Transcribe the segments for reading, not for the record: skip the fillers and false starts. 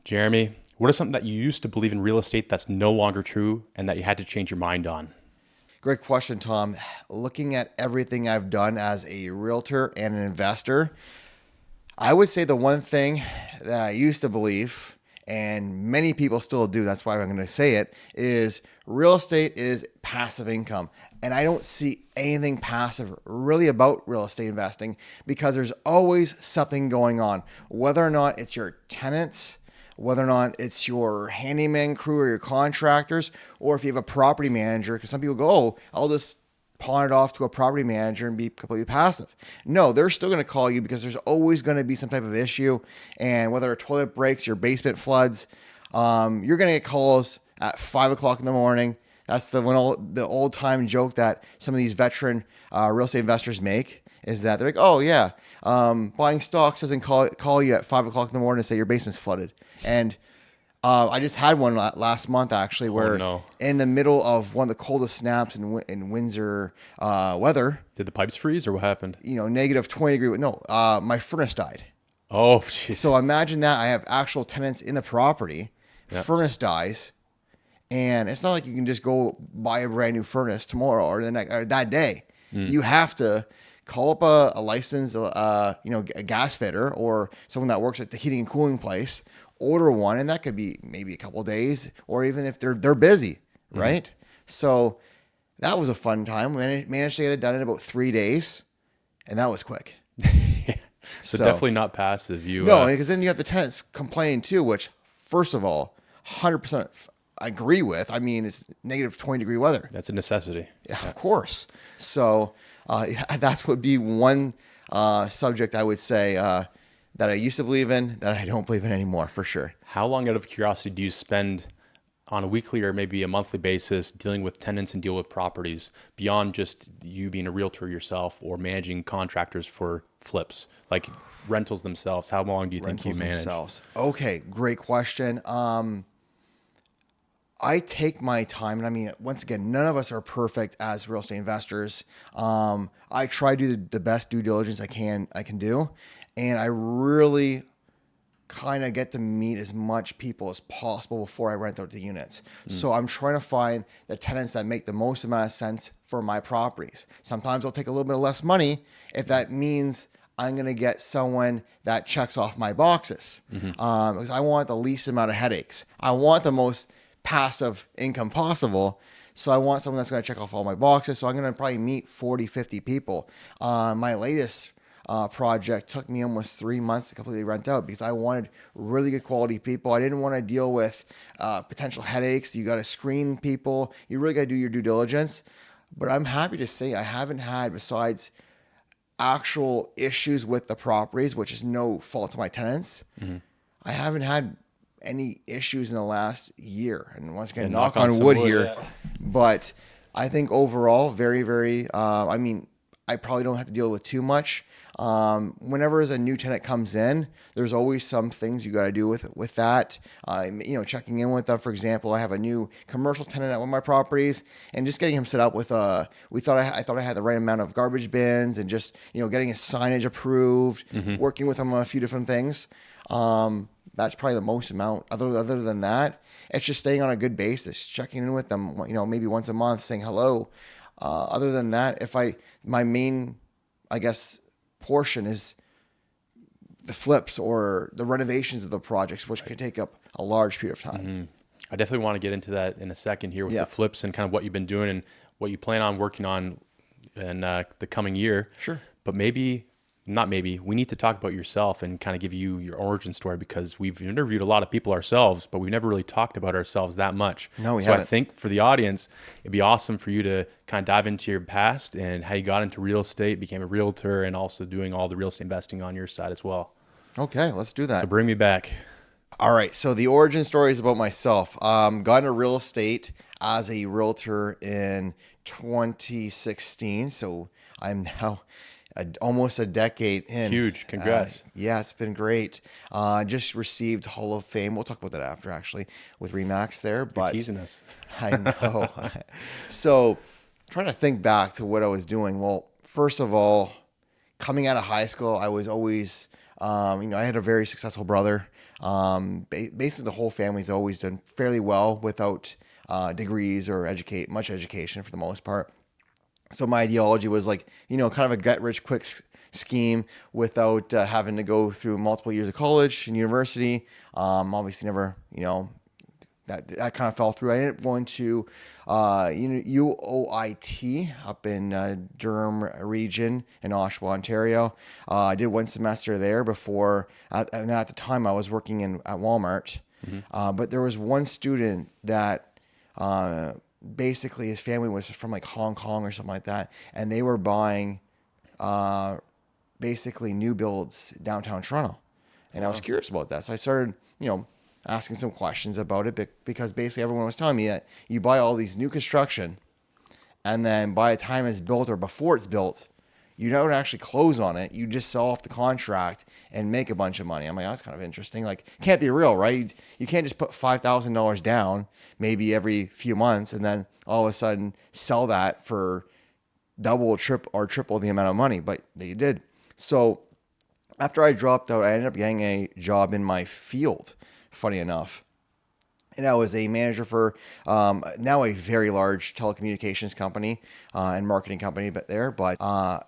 Jeremy, what is something that you used to believe in real estate that's no longer true and that you had to change your mind on? Great question, Tom. Looking at everything I've done as a realtor and an investor, I would say the one thing that I used to believe, and many people still do, that's why I'm going to say it, is real estate is passive income. And I don't see anything passive really about real estate investing because there's always something going on, whether or not it's your tenants, whether or not it's your handyman crew or your contractors, or if you have a property manager, because some people go, oh, I'll just pawn it off to a property manager and be completely passive. No, they're still going to call you because there's always going to be some type of issue. And whether a toilet breaks, your basement floods, you're going to get calls at 5 o'clock in the morning. That's the old time joke that some of these veteran real estate investors make, is that they're like, oh yeah, buying stocks doesn't call you at 5 o'clock in the morning and say your basement's flooded. And I just had one last month actually, where in the middle of one of the coldest snaps in Windsor weather. Did the pipes freeze or what happened? Negative 20 degree. No, my furnace died. Oh, jeez. So imagine that I have actual tenants in the property, furnace dies, and it's not like you can just go buy a brand new furnace tomorrow or that day. You have to call up a licensed, a gas fitter or someone that works at the heating and cooling place, order one, and that could be maybe a couple of days, or even if they're busy, right? So that was a fun time. We managed to get it done in about 3 days, and that was quick. So definitely not passive. No, because then you have the tenants complaining too, which first of all, 100% I agree with. I mean, it's negative 20 degree weather. That's a necessity. Yeah, of course. So that would be one subject I would say that I used to believe in that I don't believe in anymore, for sure. How long, out of curiosity, do you spend on a weekly or maybe a monthly basis dealing with tenants and deal with properties beyond just you being a realtor yourself or managing contractors for flips, like rentals themselves? How long do you think you manage? Themselves. Okay, great question. I take my time, and I mean, once again, none of us are perfect as real estate investors. I try to do the best due diligence I can do, and I really kind of get to meet as much people as possible before I rent out the units. So I'm trying to find the tenants that make the most amount of sense for my properties. Sometimes I'll take a little bit less money if that means I'm going to get someone that checks off my boxes, because I want the least amount of headaches. I want the most passive income possible. So I want someone that's going to check off all my boxes. So I'm going to probably meet 40, 50 people. My latest project took me almost 3 months to completely rent out because I wanted really good quality people. I didn't want to deal with potential headaches. You got to screen people. You really got to do your due diligence. But I'm happy to say I haven't had, besides actual issues with the properties, which is no fault of my tenants, I haven't had any issues in the last year. And once again, knock on wood here. Yeah. But I think overall, very, very, I probably don't have to deal with too much. Whenever a new tenant comes in, there's always some things you got to do with that. Checking in with them. For example, I have a new commercial tenant at one of my properties, and just getting him set up with I thought I had the right amount of garbage bins, and just getting his signage approved, working with him on a few different things. That's probably the most amount. Other than that, it's just staying on a good basis, checking in with them, maybe once a month, saying hello. Other than that, my main, portion is the flips or the renovations of the projects, which can take up a large period of time. I definitely want to get into that in a second here with the flips and kind of what you've been doing and what you plan on working on in the coming year. Sure. But we need to talk about yourself and kind of give you your origin story, because we've interviewed a lot of people ourselves, but we've never really talked about ourselves that much. No, we haven't. I think for the audience, it'd be awesome for you to kind of dive into your past and how you got into real estate, became a realtor, and also doing all the real estate investing on your side as well. Okay, let's do that. So bring me back. All right, so the origin story is about myself. Got into real estate as a realtor in 2016, so I'm now almost a decade in. Huge. Congrats. It's been great. Just received Hall of Fame. We'll talk about that after, actually, with Remax there. But you're teasing us. I know. So trying to think back to what I was doing. Well, first of all, coming out of high school, I was always I had a very successful brother. Basically, the whole family's always done fairly well without degrees or much education for the most part. So my ideology was like, kind of a get rich quick scheme without having to go through multiple years of college and university. Obviously, never, that kind of fell through. I ended up going to UOIT up in Durham region in Oshawa, Ontario. I did one semester there before, and at the time I was working at Walmart. But there was one student that basically his family was from like Hong Kong or something like that, and they were buying basically new builds downtown Toronto. And I was curious about that. So I started, asking some questions about it because basically everyone was telling me that you buy all these new construction and then by the time it's built or before it's built, you don't actually close on it. You just sell off the contract and make a bunch of money. I'm like, that's kind of interesting. Like, can't be real, right? You can't just put $5,000 down maybe every few months and then all of a sudden sell that for double or triple the amount of money, but they did. So after I dropped out, I ended up getting a job in my field, funny enough. And I was a manager for now a very large telecommunications company and marketing company, but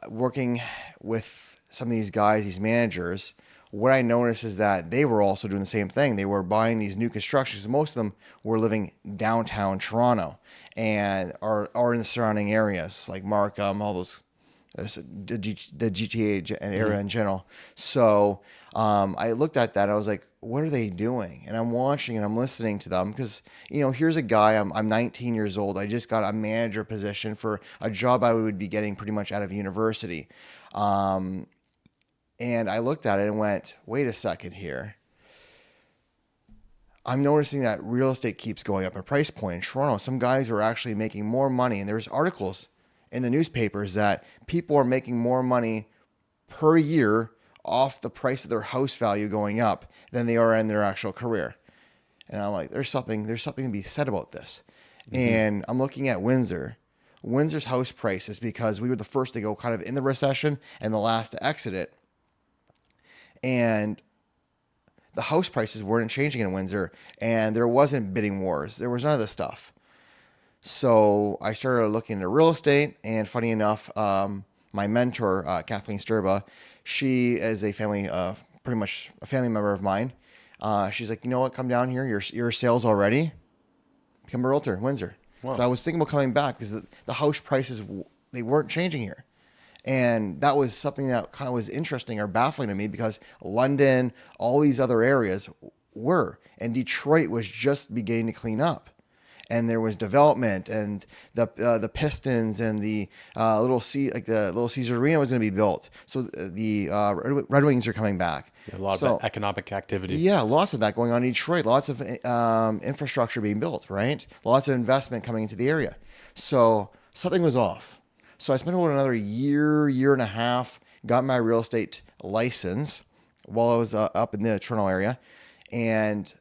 working with some of these guys, these managers, what I noticed is that they were also doing the same thing. They were buying these new constructions. Most of them were living downtown Toronto and are in the surrounding areas like Markham, all those, the GTA area in general. So I looked at that and I was like, what are they doing? And I'm watching and I'm listening to them because, here's a guy, I'm 19 years old. I just got a manager position for a job I would be getting pretty much out of university. And I looked at it and went, wait a second here. I'm noticing that real estate keeps going up in price point in Toronto. Some guys are actually making more money. And there's articles in the newspapers that people are making more money per year off the price of their house value going up than they are in their actual career. And I'm like, there's something to be said about this. And I'm looking at Windsor. Windsor's house prices, because we were the first to go kind of in the recession and the last to exit it. And the house prices weren't changing in Windsor and there wasn't bidding wars. There was none of this stuff. So I started looking into real estate, and funny enough, my mentor, Kathleen Sturba, she is pretty much a family member of mine. She's like, you know what, come down here. You're sales already. Become a realtor in Windsor. Wow. So I was thinking about coming back because the house prices, they weren't changing here. And that was something that kind of was interesting or baffling to me because London, all these other areas were, and Detroit was just beginning to clean up. And there was development, and the Pistons and the Little Caesars Arena was going to be built. So the Red Wings are coming back. A lot of economic activity. Yeah, lots of that going on in Detroit. Lots of infrastructure being built, right? Lots of investment coming into the area. So something was off. So I spent about another year and a half, got my real estate license while I was up in the Toronto area, and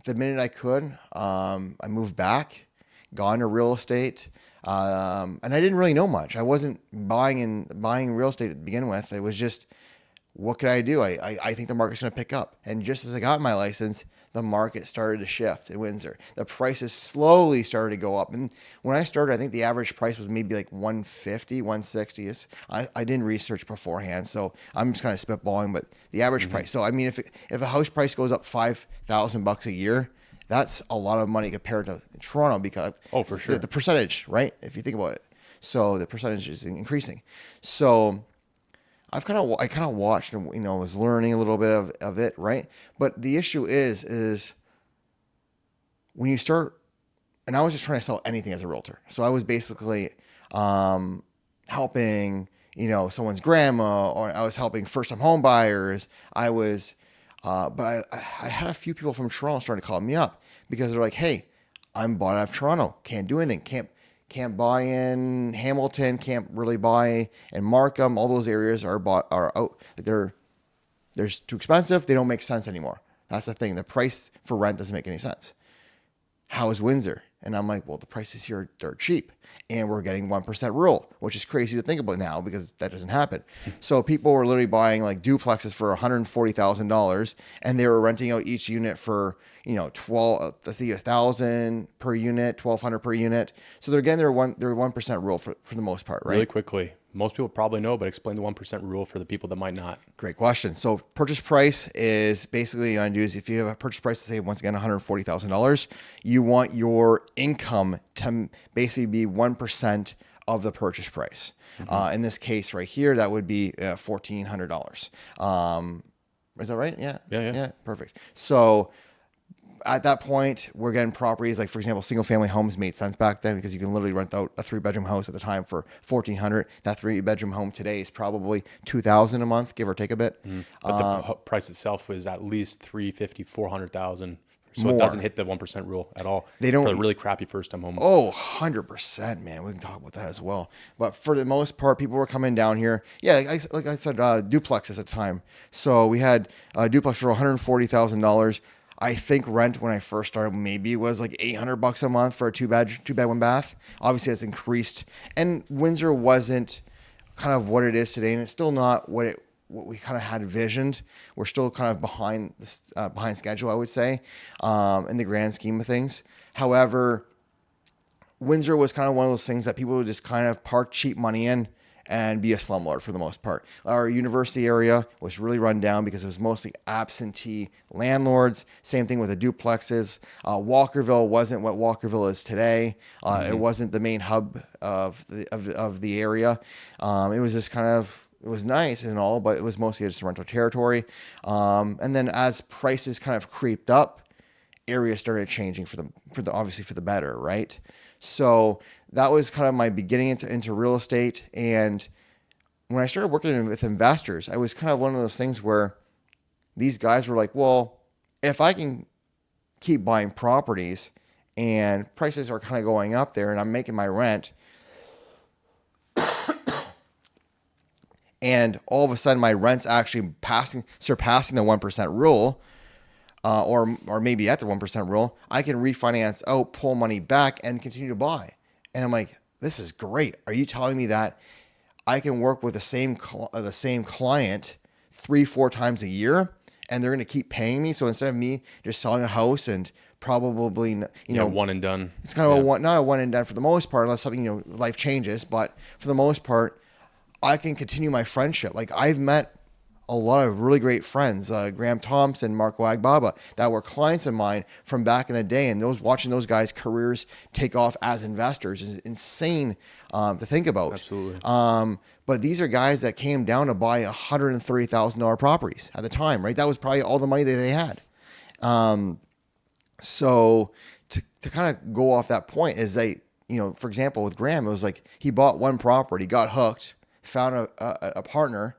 the minute I could, I moved back, got into real estate, and I didn't really know much. I wasn't buying real estate to begin with. It was just, what could I do? I think the market's going to pick up. And just as I got my license, the market started to shift in Windsor. The prices slowly started to go up. And when I started, I think the average price was maybe like 150, 160. I didn't research beforehand, so I'm just kind of spitballing, but the average price. So, I mean, if a house price goes up $5,000 a year, that's a lot of money compared to Toronto because for sure. The percentage, right? If you think about it. So the percentage is increasing. So I kind of watched and, was learning a little bit of it, right? But the issue is when you start, and I was just trying to sell anything as a realtor. So I was basically helping, someone's grandma, or I was helping first-time home buyers. I was, but I had a few people from Toronto starting to call me up because they're like, hey, I'm bought out of Toronto. Can't do anything. Can't buy in Hamilton, can't really buy in Markham. All those areas are out. They're too expensive. They don't make sense anymore. That's the thing. The price for rent doesn't make any sense. How is Windsor? And I'm like, well, the prices here are dirt cheap. And we're getting 1% rule, which is crazy to think about now because that doesn't happen. So people were literally buying like duplexes for $140,000 and they were renting out each unit for, 1,000 per unit, 1,200 per unit. So they're getting their 1% rule for the most part, right? Really quickly, most people probably know, but explain the 1% rule for the people that might not. Great question. So purchase price is basically you want to do is if you have a purchase price to say once again $140,000, you want your income to basically be 1% of the purchase price. In this case right here, that would be $1,400. Is that right? Yeah. Perfect. So at that point, we're getting properties like, for example, single family homes made sense back then because you can literally rent out a 3-bedroom house at the time for $1,400. That 3-bedroom home today is probably $2,000 a month, give or take a bit. But the price itself is at least $350,000, $400,000. So More. it doesn't hit the 1% rule at all. They don't. For a really crappy first-time home. Oh, 100%, man. We can talk about that as well. But for the most part, people were coming down here. Yeah, like I said, duplexes at the time. So we had a duplex for $140,000. I think rent when I first started maybe was like $800 a month for a two bed, 1 bath. Obviously, that's increased. And Windsor wasn't kind of what it is today, and it's still not what we kind of had envisioned. We're still kind of behind schedule, I would say, in the grand scheme of things. However, Windsor was kind of one of those things that people would just kind of park cheap money in and be a slumlord for the most part. Our university area was really run down because it was mostly absentee landlords. Same thing with the duplexes. Walkerville wasn't what Walkerville is today. It wasn't the main hub of the area. It was just kind of, it was nice and all, but it was mostly just rental territory. And then as prices kind of creeped up, areas started changing for the obviously for the better, right? So that was kind of my beginning into real estate. And when I started working with investors, I was kind of one of those things where these guys were like, well, if I can keep buying properties and prices are kind of going up there and I'm making my rent, and all of a sudden my rent's actually surpassing the 1% rule, or maybe at the 1% rule, I can refinance out, pull money back, and continue to buy. And I'm like, this is great. Are you telling me that I can work with the same client 3-4 times a year, and they're going to keep paying me? So instead of me just selling a house and probably, one and done. It's kind of not a one and done for the most part, unless something, life changes. But for the most part, I can continue my friendship. Like I've met a lot of really great friends, Graham Thompson, Mark Wagbaba, that were clients of mine from back in the day. And watching those guys' careers take off as investors is insane to think about. Absolutely. But these are guys that came down to buy $130,000 properties at the time, right? That was probably all the money that they had. So to kind of go off that point is for example, with Graham, it was like he bought one property, got hooked, found a partner,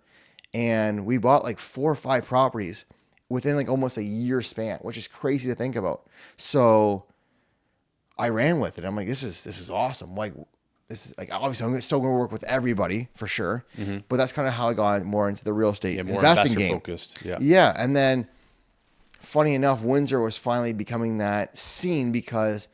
and we bought like 4 or 5 properties within like almost a year span, which is crazy to think about. So I ran with it. I'm like, this is awesome. Like this is like, obviously I'm still going to work with everybody for sure, but that's kind of how I got more into the real estate investing game. Focused. Yeah. Yeah. And then funny enough, Windsor was finally becoming that scene because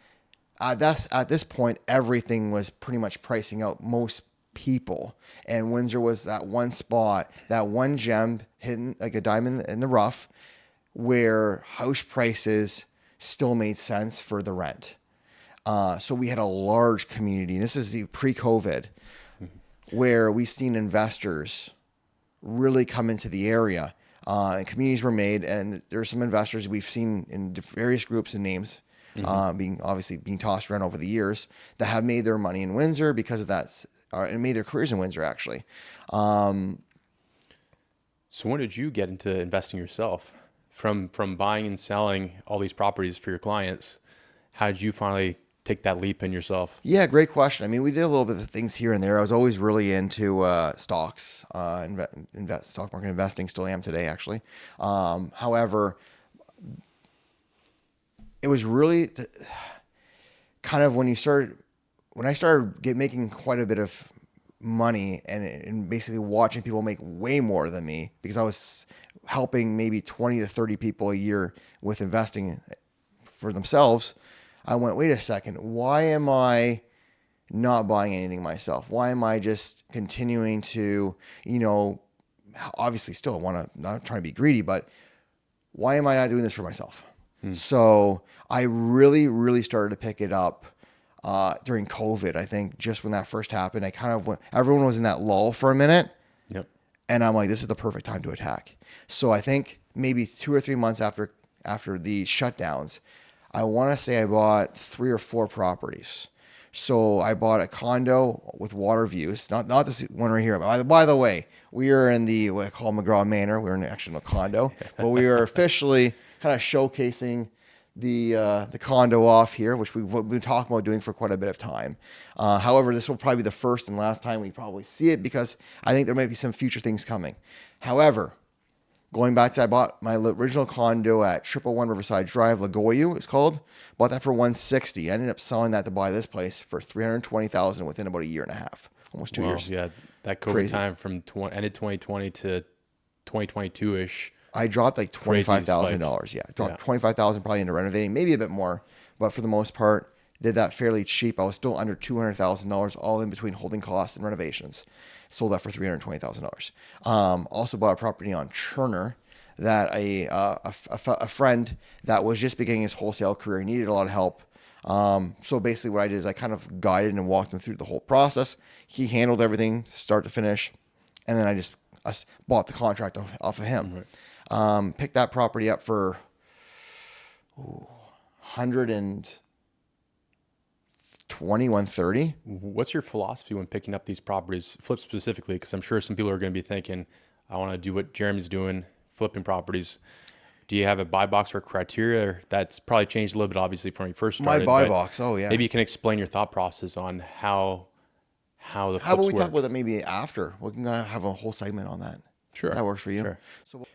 at this point, everything was pretty much pricing out most people, and Windsor was that one spot, that one gem hidden like a diamond in the rough, where house prices still made sense for the rent. So we had a large community. This is the pre-COVID, where we seen investors really come into the area, and communities were made. And there's some investors we've seen in various groups and names, being tossed around over the years, that have made their money in Windsor because of that. And made their careers in Windsor, actually. So when did you get into investing yourself? From buying and selling all these properties for your clients, how did you finally take that leap in yourself? Yeah, great question. I mean, we did a little bit of things here and there. I was always really into stocks, stock market investing, still am today, actually. However, it was really kind of when I started making quite a bit of money and basically watching people make way more than me, because I was helping maybe 20 to 30 people a year with investing for themselves, I went, wait a second, why am I not buying anything myself? Why am I just continuing to, obviously still not trying to be greedy, but why am I not doing this for myself? So I really, really started to pick it up during COVID. I think just when that first happened, I kind of went, everyone was in that lull for a minute. Yep. And I'm like, this is the perfect time to attack. So I think maybe 2 or 3 months after the shutdowns, I want to say I bought 3 or 4 properties. So I bought a condo with water views, not this one right here. By the way, we are in the what I call McGraw Manor. We're actually in a condo, but we are officially kind of showcasing the condo off here, which we've been talking about doing for quite a bit of time. However, this will probably be the first and last time we probably see it because I think there might be some future things coming. However, going back to, I bought my original condo at 111 Riverside Drive, Lagoyu, it's called. Bought that for $160,000. I ended up selling that to buy this place for $320,000 within about a year and a half, almost 2 years. Yeah, that COVID Crazy. time from ended 2020 to 2022-ish. I dropped like $25,000. Yeah, dropped $25,000 probably into renovating, maybe a bit more, but for the most part, did that fairly cheap. I was still under $200,000 all in between holding costs and renovations. Sold that for $320,000. Also bought a property on Cherner that a friend that was just beginning his wholesale career. He needed a lot of help. So basically what I did is I kind of guided and walked him through the whole process. He handled everything start to finish. And then I just bought the contract off of him. Right. Picked that property up for 130. What's your philosophy when picking up these properties, flip specifically? Because I'm sure some people are going to be thinking, I want to do what Jeremy's doing, flipping properties. Do you have a buy box or criteria? That's probably changed a little bit, obviously, from when you first started. My buy box, oh yeah. Maybe you can explain your thought process on how the flips How about we work. talk about that maybe after? We can have a whole segment on that. Sure. That works for you. Sure.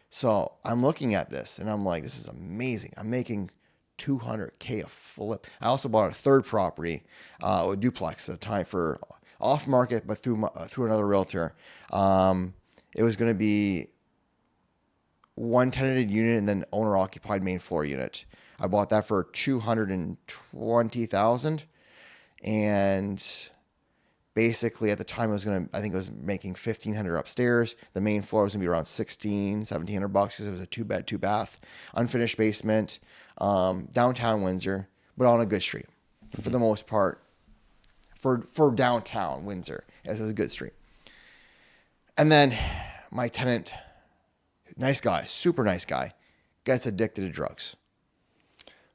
So I'm looking at this and I'm like, this is amazing. I'm making $200K a flip. I also bought a third property, a duplex at the time for off market, but through another realtor. It was going to be one tenanted unit and then owner occupied main floor unit. I bought that for $220,000, and basically at the time I think it was making $1,500 upstairs. The main floor was gonna be around $1,700 because it was a 2-bed, 2-bath, unfinished basement, downtown Windsor, but on a good street for the most part. For downtown Windsor, it was a good street. And then my tenant, nice guy, super nice guy, gets addicted to drugs.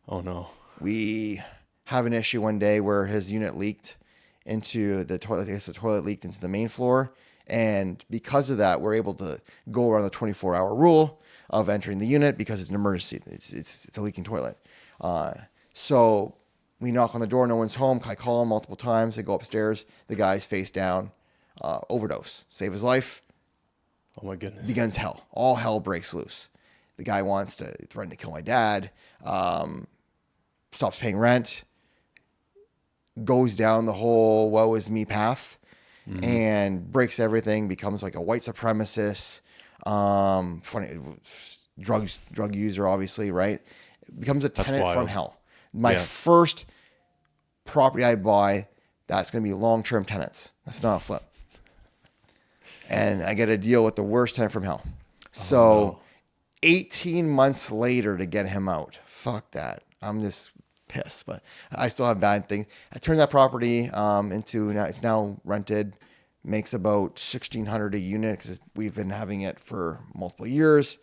Oh no. We have an issue one day where his unit leaked into the toilet. I guess the toilet leaked into the main floor. And because of that, we're able to go around the 24-hour rule of entering the unit because it's an emergency. It's a leaking toilet. So we knock on the door. No one's home. I call him multiple times. I go upstairs. The guy's face down, overdose. Save his life. Oh my goodness. Begins hell. All hell breaks loose. The guy wants to threaten to kill my dad. Stops paying rent. Goes down the whole woe is me path, and breaks everything. Becomes like a white supremacist, funny drug user, obviously, right? Becomes a tenant from hell. My first property I buy, that's going to be long-term tenants. That's not a flip. And I get a deal with the worst tenant from hell. So 18 months later to get him out. Fuck that. I'm just pissed, but I still have bad things. I turned that property into, now it's now rented, makes about $1,600 a unit because we've been having it for multiple years.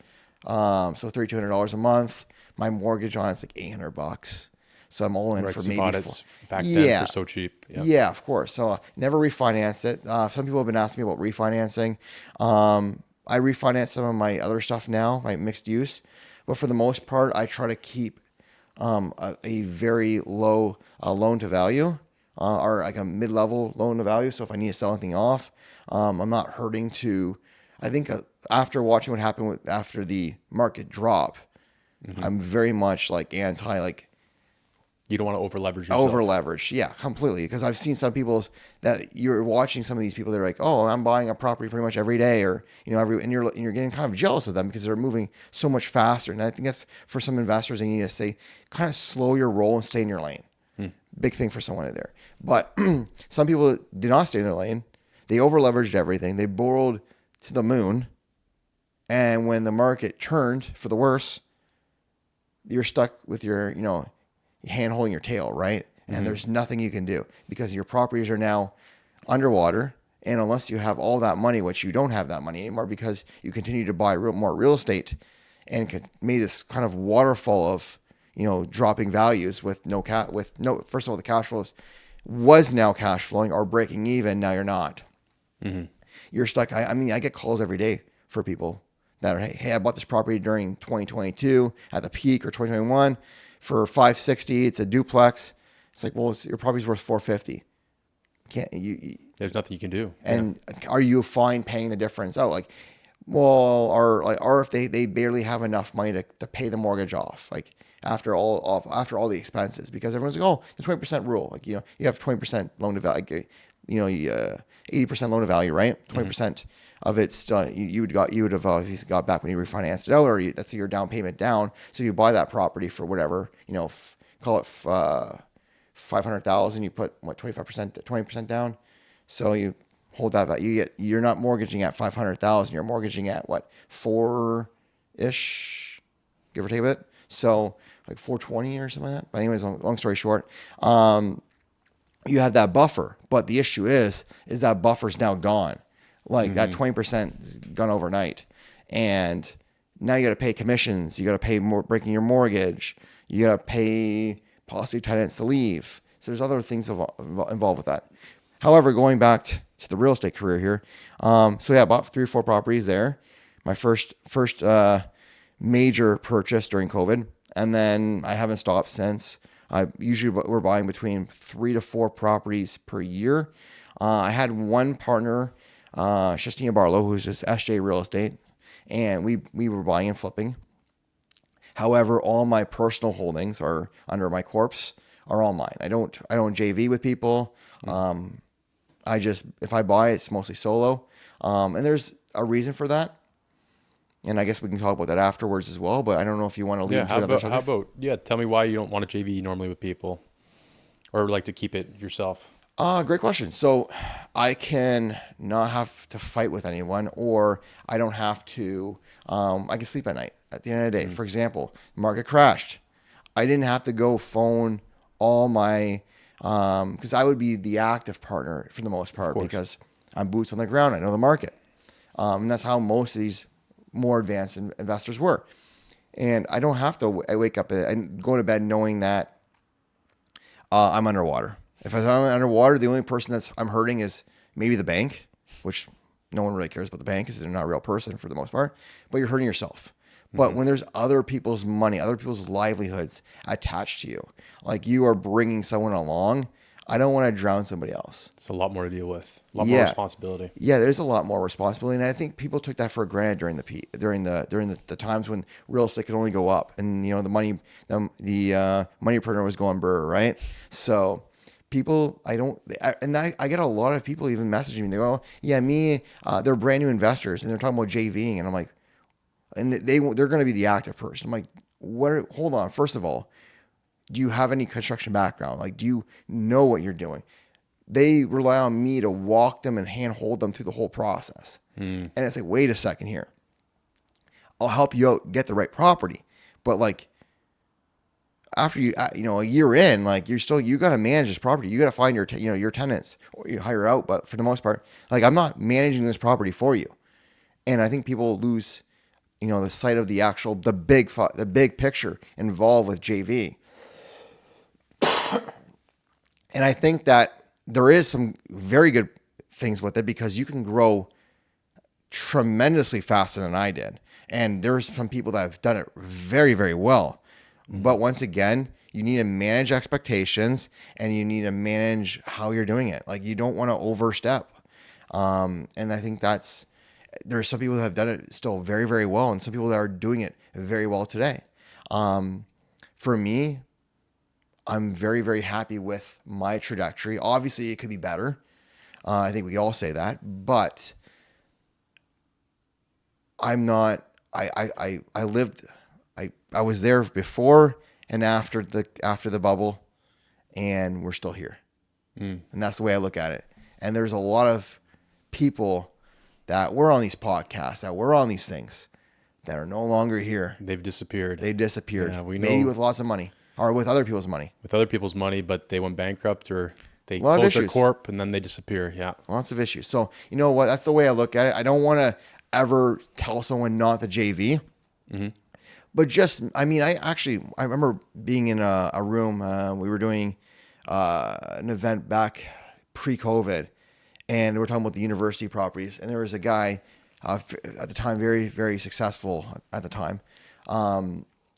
So $3,200 a month. My mortgage on it's like $800. So I'm all in for maybe bought it back then for so cheap. Yeah, of course. So never refinanced it. Some people have been asking me about refinancing. I refinance some of my other stuff now, my mixed use, but for the most part, I try to keep a very low loan to value or like a mid-level loan to value. So if I need to sell anything off, I'm not hurting to. I think after watching what happened after the market drop, I'm very much like anti like. You don't want to over leverage yourself. Over leverage, yeah, completely. Because I've seen some people that you're watching some of these people that are like, oh, I'm buying a property pretty much every day, or and you're getting kind of jealous of them because they're moving so much faster. And I think that's for some investors, they need to say, kind of slow your roll and stay in your lane. big thing for someone in there. But some people did not stay in their lane. They over leveraged everything. They borrowed to the moon. And when the market turned for the worse, you're stuck with your, hand holding your tail, right? And there's nothing you can do because your properties are now underwater. And unless you have all that money, which you don't have that money anymore because you continue to buy more real estate and made this kind of waterfall of, dropping values with first of all, the cash flows was now cash flowing or breaking even. Now you're not. You're stuck. I get calls every day for people that are, hey, I bought this property during 2022 at the peak or 2021 for $560. It's a duplex. It's like, well, your property's worth $450. Can't you? There's nothing you can do. And are you fine paying the difference out? Like, well, or if they barely have enough money to pay the mortgage off, like after all the expenses, because everyone's like, oh, the 20% rule, like, you have 20% loan to value, 80% loan to value, right? 20% of it's you would have obviously got back when you refinanced it out, or that's your down payment down. So you buy that property for whatever, call it $500,000. You put 20% down. So you hold that value. You're not mortgaging at $500,000. You're mortgaging at what, 4-ish, give or take a bit. So like 420 or something like that. But anyways, long story short, you have that buffer, but the issue is that buffer's now gone. Like that 20% is gone overnight, and now you got to pay commissions. You got to pay more, breaking your mortgage. You got to pay possibly tenants to leave. So there's other things involved with that. However, going back to the real estate career here, I bought 3 or 4 properties there. My first major purchase during COVID, and then I haven't stopped since. We're buying between 3 to 4 properties per year. I had one partner, Shastina Barlow, who's just SJ Real Estate, and we were buying and flipping. However, all my personal holdings are under my corpse, are all mine. I don't JV with people. If I buy, it's mostly solo. And there's a reason for that. And I guess we can talk about that afterwards as well, but I don't know if you want to lead into another subject. Tell me why you don't want to JV normally with people or like to keep it yourself. Great question. So I can not have to fight with anyone, or I don't have to, I can sleep at night at the end of the day. For example, the market crashed. I didn't have to go phone all my, because I would be the active partner for the most part because I'm boots on the ground. I know the market. And that's how most of these more advanced investors were. And I don't have to, I wake up and go to bed knowing that I'm underwater. If I'm underwater, the only person I'm hurting is maybe the bank, which no one really cares about the bank because they're not a real person for the most part, but you're hurting yourself. But when there's other people's money, other people's livelihoods attached to you, like you are bringing someone along, I don't want to drown somebody else. It's a lot more to deal with, a lot more responsibility. Yeah, there's a lot more responsibility, and I think people took that for granted during the times when real estate could only go up, and the money printer was going burr, right? So people, I get a lot of people even messaging me. They go, they're brand new investors, and they're talking about JVing, and I'm like, and they're going to be the active person. I'm like, hold on. First of all, do you have any construction background? Like, do you know what you're doing? They rely on me to walk them and handhold them through the whole process. And it's like, wait a second here. I'll help you out, get the right property. But like, after a year in, like you got to manage this property. You got to find your tenants, or you hire out. But for the most part, like I'm not managing this property for you. And I think people lose, the sight of the big picture involved with JV. And I think that there is some very good things with it because you can grow tremendously faster than I did. And there's some people that have done it very, very well. But once again, you need to manage expectations and you need to manage how you're doing it. Like you don't want to overstep. And I think there's some people that have done it still very, very well. And some people that are doing it very well today. For me, I'm very, very happy with my trajectory. Obviously, it could be better. I think we all say that, but I'm not. I was there before and after the bubble, and we're still here. And that's the way I look at it. And there's a lot of people that were on these podcasts, that were on these things, that are no longer here. They've disappeared. They disappeared. Yeah, we Maybe know with lots of money or with other people's money. with other people's money, but they went bankrupt or they lot of closed their issues. corp and then they disappear. Yeah. Lots of issues. So, you know what? That's the way I look at it. I don't want to ever tell someone not to JV. But just, I mean, I remember being in a room. We were doing an event back pre-COVID, and we were talking about the university properties. And there was a guy at the time, very, very successful at the time,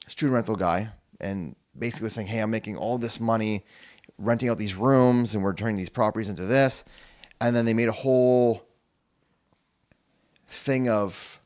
student rental guy, and basically was saying, hey, I'm making all this money renting out these rooms, and we're turning these properties into this. And then they made a whole thing of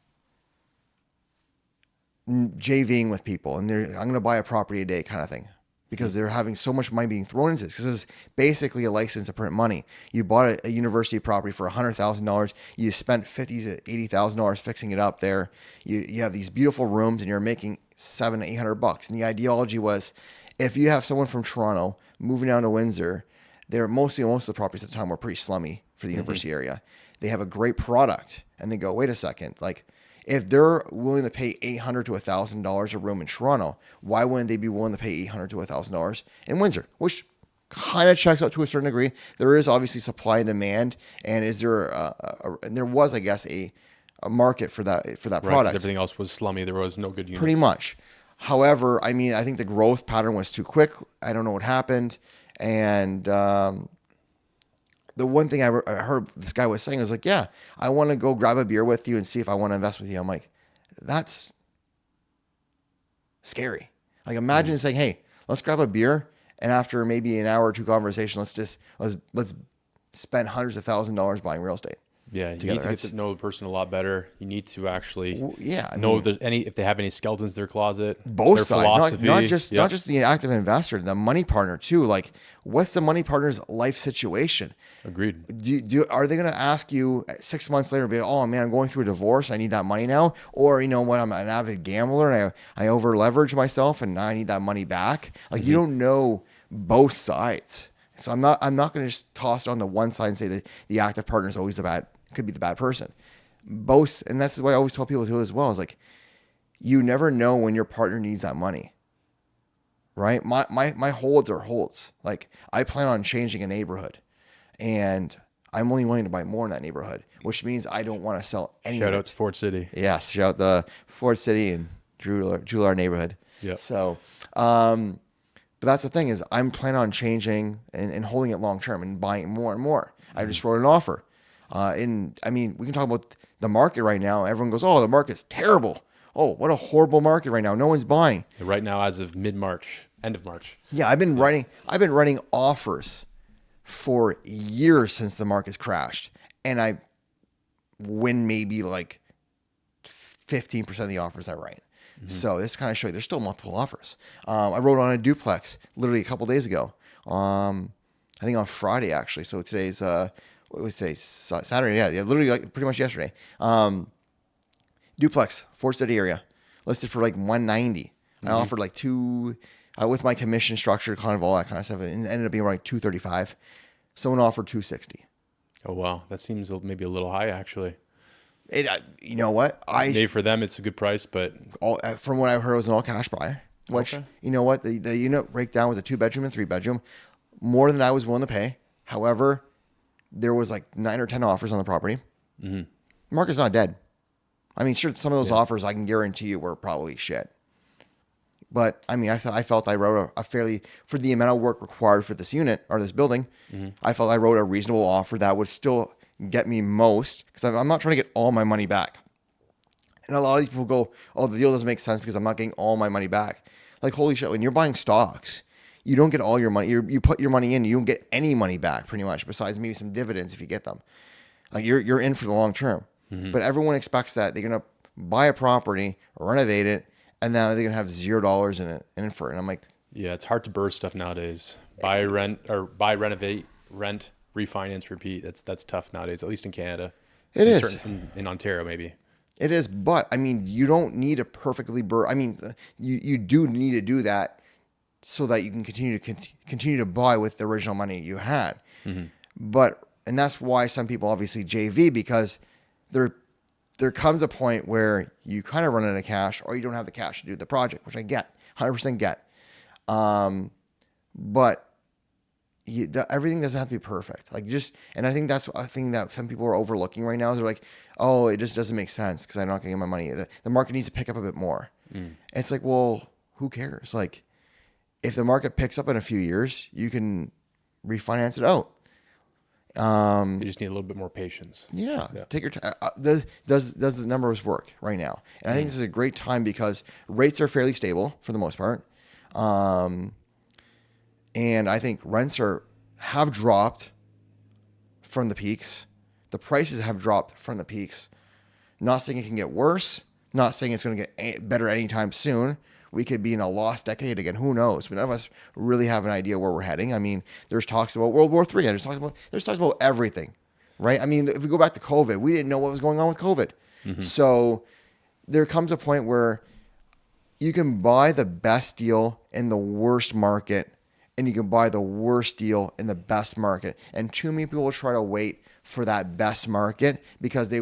JVing with people, and I'm going to buy a property a day kind of thing, because they're having so much money being thrown into this. Because it's basically a license to print money. You bought a university property for $100,000. You spent $50,000 to $80,000 fixing it up there. You have these beautiful rooms, and you're making $700 to $800. And the ideology was, if you have someone from Toronto moving down to Windsor, most of the properties at the time were pretty slummy for the university area. They have a great product, and they go, wait a second, like, if they're willing to pay $800 to $1,000 a room in Toronto, why wouldn't they be willing to pay $800 to $1,000 in Windsor? Which kind of checks out to a certain degree. There is obviously supply and demand, and and there was, I guess, a market for that Right, 'cause product. everything else was slummy. There was no good units. Pretty much. However, I mean, I think the growth pattern was too quick. I don't know what happened, and the one thing I heard this guy was saying was like, yeah, I want to go grab a beer with you and see if I want to invest with you. I'm like, that's scary. Like, imagine saying, hey, let's grab a beer, and after maybe an hour or two conversation, let's spend hundreds of $1,000s buying real estate. Yeah, you together. need to get to know the person a lot better. You need to actually I know mean, if there's if they have any skeletons in their closet. both their sides, philosophy. not just the active investor, the money partner too. Like, what's the money partner's life situation? Agreed. Are they going to ask you 6 months later, be, oh man, I'm going through a divorce, I need that money now? Or, you know what, I'm an avid gambler and I over leverage myself and now I need that money back. Like, you don't know both sides. So I'm not going to just toss it on the one side and say that the active partner is always could be the bad person. Both, and that's why I always tell people too as well, is like, you never know when your partner needs that money. Right? My holds are holds. Like, I plan on changing a neighborhood, and I'm only willing to buy more in that neighborhood, which means I don't want to sell any. Shout out to Ford City. Yes, shout out the Ford City and Jeweler neighborhood. Yeah. So, but that's the thing, is I'm planning on changing and holding it long term and buying more and more. I just wrote an offer. I mean, we can talk about the market right now. Everyone goes, oh, the market's terrible. Oh, what a horrible market right now. No one's buying. Right now, as of mid-March, end of March. Yeah, I've been writing offers for years since the market's crashed, and I win maybe like 15% of the offers I write. So this kind of shows you there's still multiple offers. I wrote on a duplex literally a couple days ago. I think on Friday actually. So today's what was today? Saturday. Yeah, literally like pretty much yesterday. Duplex, Ford City area, listed for like $190. I offered like two, with my commission structure, kind of all that kind of stuff. It ended up being like $235. Someone offered $260. Oh wow, that seems maybe a little high actually. You know what? Maybe for them it's a good price, but From what I heard, it was an all cash buy. Which, you know what? The unit breakdown was a 2-bedroom and 3-bedroom, more than I was willing to pay. However, there was like 9 or 10 offers on the property. The market's not dead. I mean, sure, some of those offers I can guarantee you were probably shit. But I mean, I felt I wrote a fairly, for the amount of work required for this unit or this building, I felt I wrote a reasonable offer that would still get me most, because I'm not trying to get all my money back. And a lot of these people go, oh, the deal doesn't make sense because I'm not getting all my money back. Like, holy shit, when you're buying stocks, you don't get all your money. You put your money in, you don't get any money back pretty much, besides maybe some dividends if you get them. Like, you're in for the long term. But everyone expects that they're going to buy a property, renovate it, and now they're going to have $0 in it for it. And I'm like, yeah, it's hard to burst stuff nowadays. Buy, renovate, rent, refinance, repeat. That's tough nowadays, at least in Canada. It is. In Ontario, maybe. It is, but I mean, you don't need a perfectly I mean, you do need to do that so that you can continue to buy with the original money you had. Mm-hmm. And that's why some people obviously JV, because there comes a point where you kind of run out of cash, or you don't have the cash to do the project, which I get, 100% get. But everything doesn't have to be perfect. And I think that's a thing that some people are overlooking right now. Is they're like, oh, it just doesn't make sense because I'm not going to get my money. The market needs to pick up a bit more. It's like, well, who cares? Like, if the market picks up in a few years, you can refinance it out. You just need a little bit more patience. Yeah. Take your time. Does the numbers work right now? And I think this is a great time because rates are fairly stable for the most part. And I think rents have dropped from the peaks. The prices have dropped from the peaks. Not saying it can get worse. Not saying it's going to get better anytime soon. We could be in a lost decade again. Who knows? None of us really have an idea where we're heading. I mean, there's talks about World War III. There's talks about everything, right? I mean, if we go back to COVID, we didn't know what was going on with COVID. Mm-hmm. So there comes a point where you can buy the best deal in the worst market, and you can buy the worst deal in the best market. And too many people will try to wait for that best market because they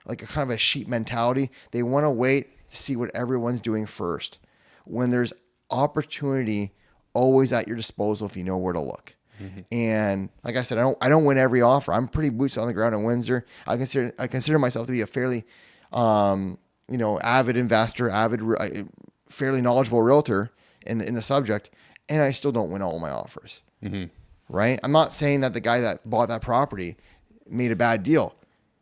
like a kind of a sheep mentality. They want to wait to see what everyone's doing first, when there's opportunity always at your disposal if you know where to look. Mm-hmm. And like I said, I don't win every offer. I'm pretty boots on the ground in Windsor. I consider myself to be a fairly, avid investor, fairly knowledgeable realtor in the subject, and I still don't win all of my offers. Mm-hmm. Right? I'm not saying that the guy that bought that property made a bad deal,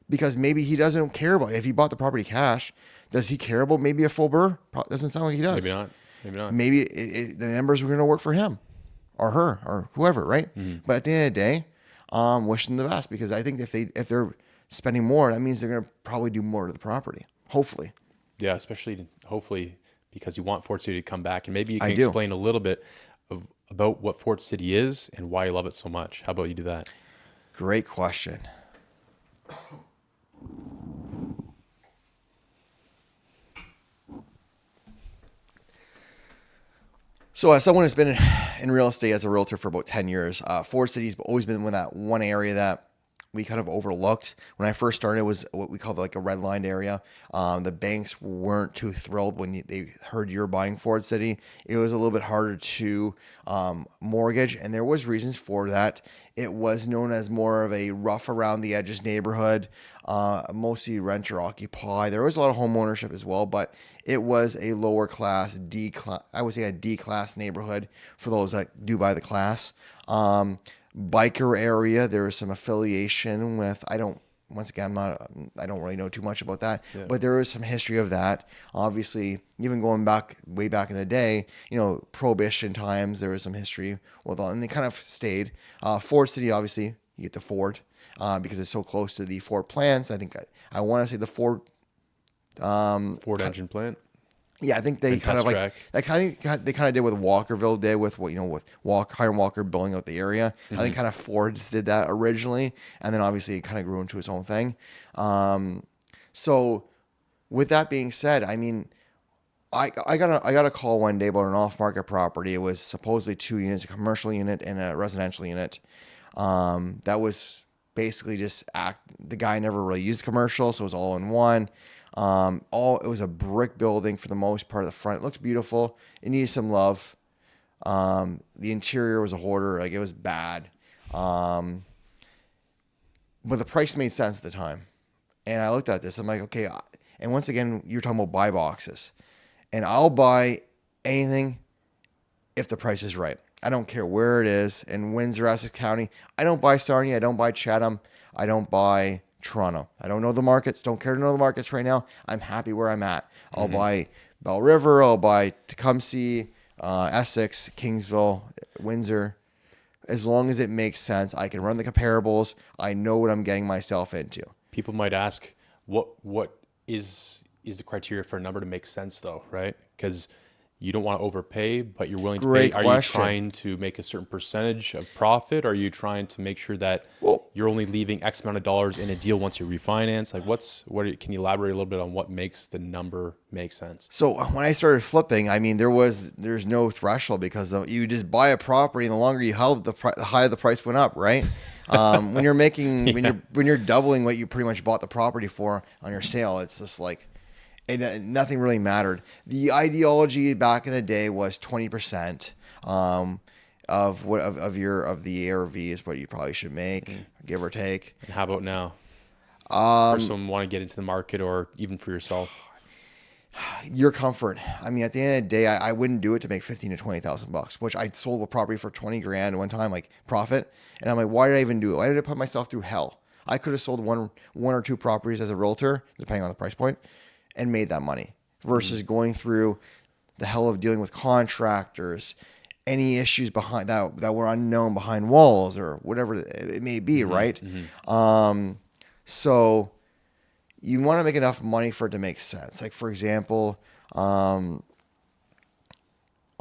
because maybe he doesn't care about it. If he bought the property cash, does he care about maybe a full burr? Doesn't sound like he does. Maybe not. Maybe the numbers were going to work for him or her or whoever, right? Mm-hmm. But at the end of the day, wish them the best, because I think if they're spending more, that means they're going to probably do more to the property. Hopefully. Yeah, especially hopefully, because you want Fort City to come back, and maybe you can explain a little bit about what Fort City is and why you love it so much. How about you do that? Great question. So as someone who's been in real estate as a realtor for about 10 years, Fort City's always been that one area that we kind of overlooked. When I first started, it was what we called like a redlined area. The banks weren't too thrilled when they heard you're buying Fort City. It was a little bit harder to mortgage, and there was reasons for that. It was known as more of a rough around the edges neighborhood, mostly rent or occupy. There was a lot of home ownership as well, but it was a lower class, I would say a D class neighborhood for those that do buy the class. Biker area, there is some affiliation with, I don't really know too much about that, but there is some history of that. Obviously, even going way back in the day, Prohibition times, there was some history with all, and they kind of stayed. Fort City, obviously, you get the Fort, because it's so close to the Fort plants. I think I want to say the Fort engine plant. Yeah, I think they kind of like they kind of did what Walkerville did with Hiram Walker building out the area. Mm-hmm. I think kind of Ford's did that originally, and then obviously it kind of grew into its own thing. So with that being said, I mean, I got a call one day about an off market property. It was supposedly 2 units, a commercial unit and a residential unit. That was basically the guy never really used commercial, so it was all in one. It was a brick building for the most part of the front. It looked beautiful. It needed some love. The interior was a hoarder. Like, it was bad. But the price made sense at the time. And I looked at this. I'm like, okay. And once again, you're talking about buy boxes. And I'll buy anything if the price is right. I don't care where it is. In Windsor, Essex County, I don't buy Sarnia. I don't buy Chatham. I don't buy Toronto. I don't know the markets. Don't care to know the markets right now. I'm happy where I'm at. I'll buy Bell River. I'll buy Tecumseh, Essex, Kingsville, Windsor. As long as it makes sense, I can run the comparables. I know what I'm getting myself into. People might ask, what is the criteria for a number to make sense, though, right? Because you don't want to overpay, but you're willing to Great pay? Are question. you trying to make a certain percentage of profit? Or are you trying to make sure that you're only leaving X amount of dollars in a deal once you refinance? Like can you elaborate a little bit on what makes the number make sense? So when I started flipping, I mean, there's no threshold because you just buy a property, and the longer you held it, the higher the price went up, right? When you're making when you're doubling what you pretty much bought the property for on your sale, it's just like nothing really mattered. The ideology back in the day was 20% of the ARV is what you probably should make, give or take. And how about now? For someone want to get into the market, or even for yourself? Your comfort. I mean, at the end of the day, I wouldn't do it to make $15,000 to $20,000, which I sold a property for $20,000 one time, like profit. And I'm like, why did I even do it? Why did I put myself through hell? I could have sold one or two properties as a realtor, depending on the price point, and made that money versus going through the hell of dealing with contractors, any issues behind that were unknown behind walls or whatever it may be. Right. So you want to make enough money for it to make sense. Like, for example, on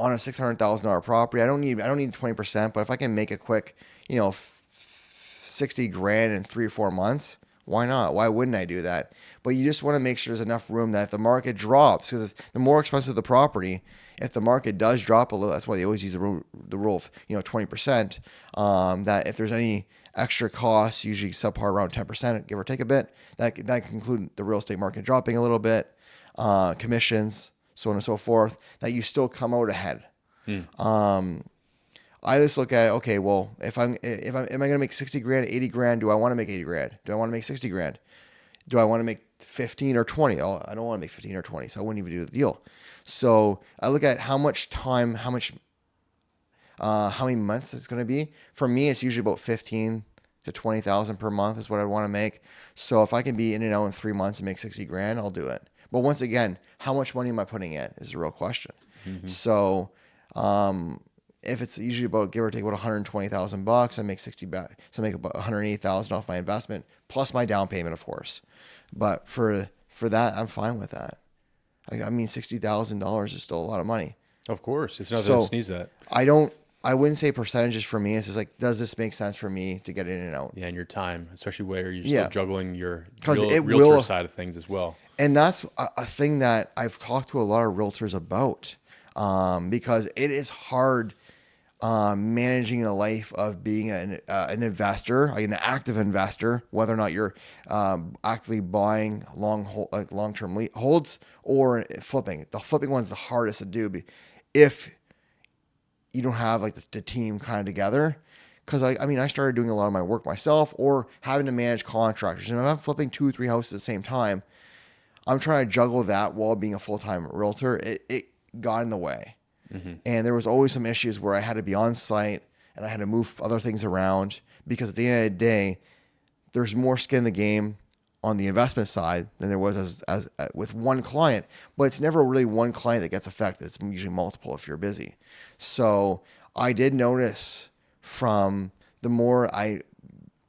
a $600,000 property, I don't need 20%, but if I can make a quick, $60,000 in 3 or 4 months, why not? Why wouldn't I do that? But you just want to make sure there's enough room that if the market drops, because the more expensive the property, if the market does drop a little, that's why they always use the rule of 20%. That if there's any extra costs, usually subpar around 10%, give or take a bit, that can include the real estate market dropping a little bit, commissions, so on and so forth, that you still come out ahead. I just look at it, okay, well, am I going to make $60,000, $80,000? Do I want to make $80,000? Do I want to make $60,000? Do I want to make 15 or 20? Oh, I don't want to make 15 or 20, so I wouldn't even do the deal. So I look at how much time, how many months it's going to be. For me, it's usually about 15 to 20,000 per month is what I want to make. So if I can be in and out in 3 months and make $60,000, I'll do it. But once again, how much money am I putting in is the real question. So, if it's usually about give or take about $120,000, I make 60 back. So I make about $180,000 off my investment plus my down payment, of course. But for that, I'm fine with that. I mean, $60,000 is still a lot of money. Of course, it's nothing to sneeze at. I wouldn't say percentages for me. It's just like, does this make sense for me to get in and out? Yeah, and your time, especially where you're still juggling your realtor side of things as well. And that's a thing that I've talked to a lot of realtors about, because it is hard managing a life of being an investor, like an active investor, whether or not you're actively buying long-term holds or flipping. The flipping one's the hardest to do if you don't have like the team kind of together. Because I started doing a lot of my work myself or having to manage contractors. And if I'm flipping 2 or 3 houses at the same time, I'm trying to juggle that while being a full-time realtor. It got in the way. And there was always some issues where I had to be on site and I had to move other things around because at the end of the day, there's more skin in the game on the investment side than there was as with one client. But it's never really one client that gets affected. It's usually multiple if you're busy. So I did notice from the more of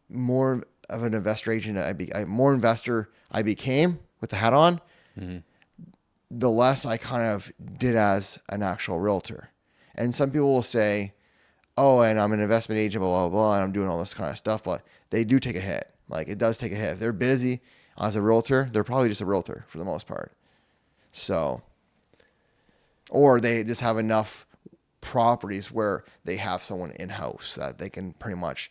an investor agent more investor I became with the hat on, the less I kind of did as an actual realtor. And some people will say, oh, and I'm an investment agent, blah, blah, blah, and I'm doing all this kind of stuff, but they do take a hit. Like, it does take a hit. If they're busy as a realtor, they're probably just a realtor for the most part. So, or they just have enough properties where they have someone in-house that they can pretty much,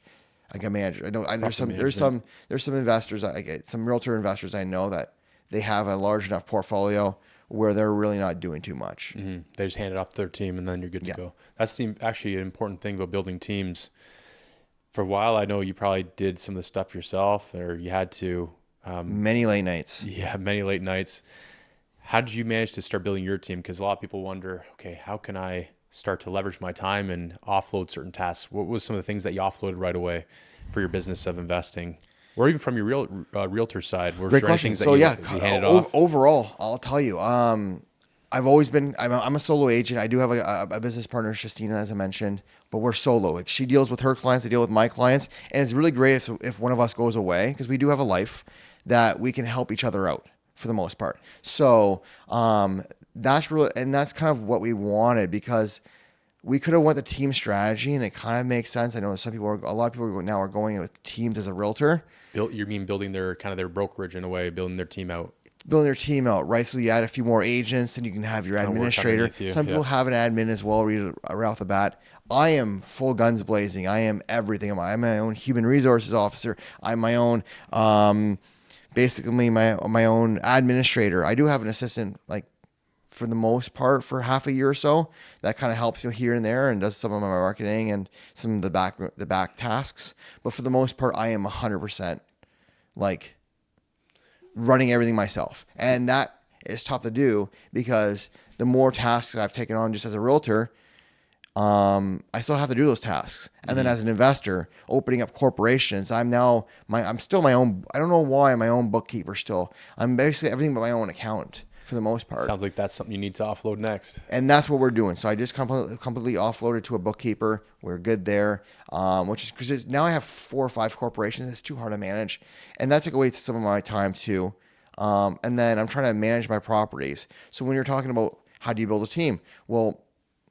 like a manager. There's some investors, some realtor investors I know that they have a large enough portfolio where they're really not doing too much. They just hand it off to their team and then you're good to go. That's actually an important thing about building teams. For a while, I know you probably did some of the stuff yourself, or you had to. Many late nights. Yeah, many late nights. How did you manage to start building your team? Because a lot of people wonder, okay, how can I start to leverage my time and offload certain tasks? What was some of the things that you offloaded right away for your business of investing? Or even from your realtor side, were there any things that you handed off? Overall, I'll tell you, I've always been, I'm a solo agent. I do have a business partner, Justina, as I mentioned, but we're solo. Like, she deals with her clients, I deal with my clients. And it's really great if one of us goes away, because we do have a life that we can help each other out for the most part. So that's really, and that's kind of what we wanted, because we could have went the team strategy, and it kind of makes sense. I know a lot of people now are going with teams as a realtor. You mean building their brokerage in a way, building their team out? Building their team out, right? So you add a few more agents, and you can have your administrator. Some people have an admin as well, right off the bat. I am full guns blazing. I am everything. I'm my own human resources officer. I'm my own, basically my own administrator. I do have an assistant, like, for the most part, for half a year or so, that kind of helps you here and there and does some of my marketing and some of the back tasks. But for the most part, I am 100% like running everything myself. And that is tough to do, because the more tasks I've taken on just as a realtor, I still have to do those tasks. And then as an investor, opening up corporations, I'm still my own, I don't know why I'm my own bookkeeper still. I'm basically everything but my own accountant for the most part. Sounds like that's something you need to offload next. And that's what we're doing. So I just completely offloaded to a bookkeeper. We're good there, which is because now I have 4 or 5 corporations. It's too hard to manage. And that took away some of my time too. And then I'm trying to manage my properties. So when you're talking about how do you build a team? Well,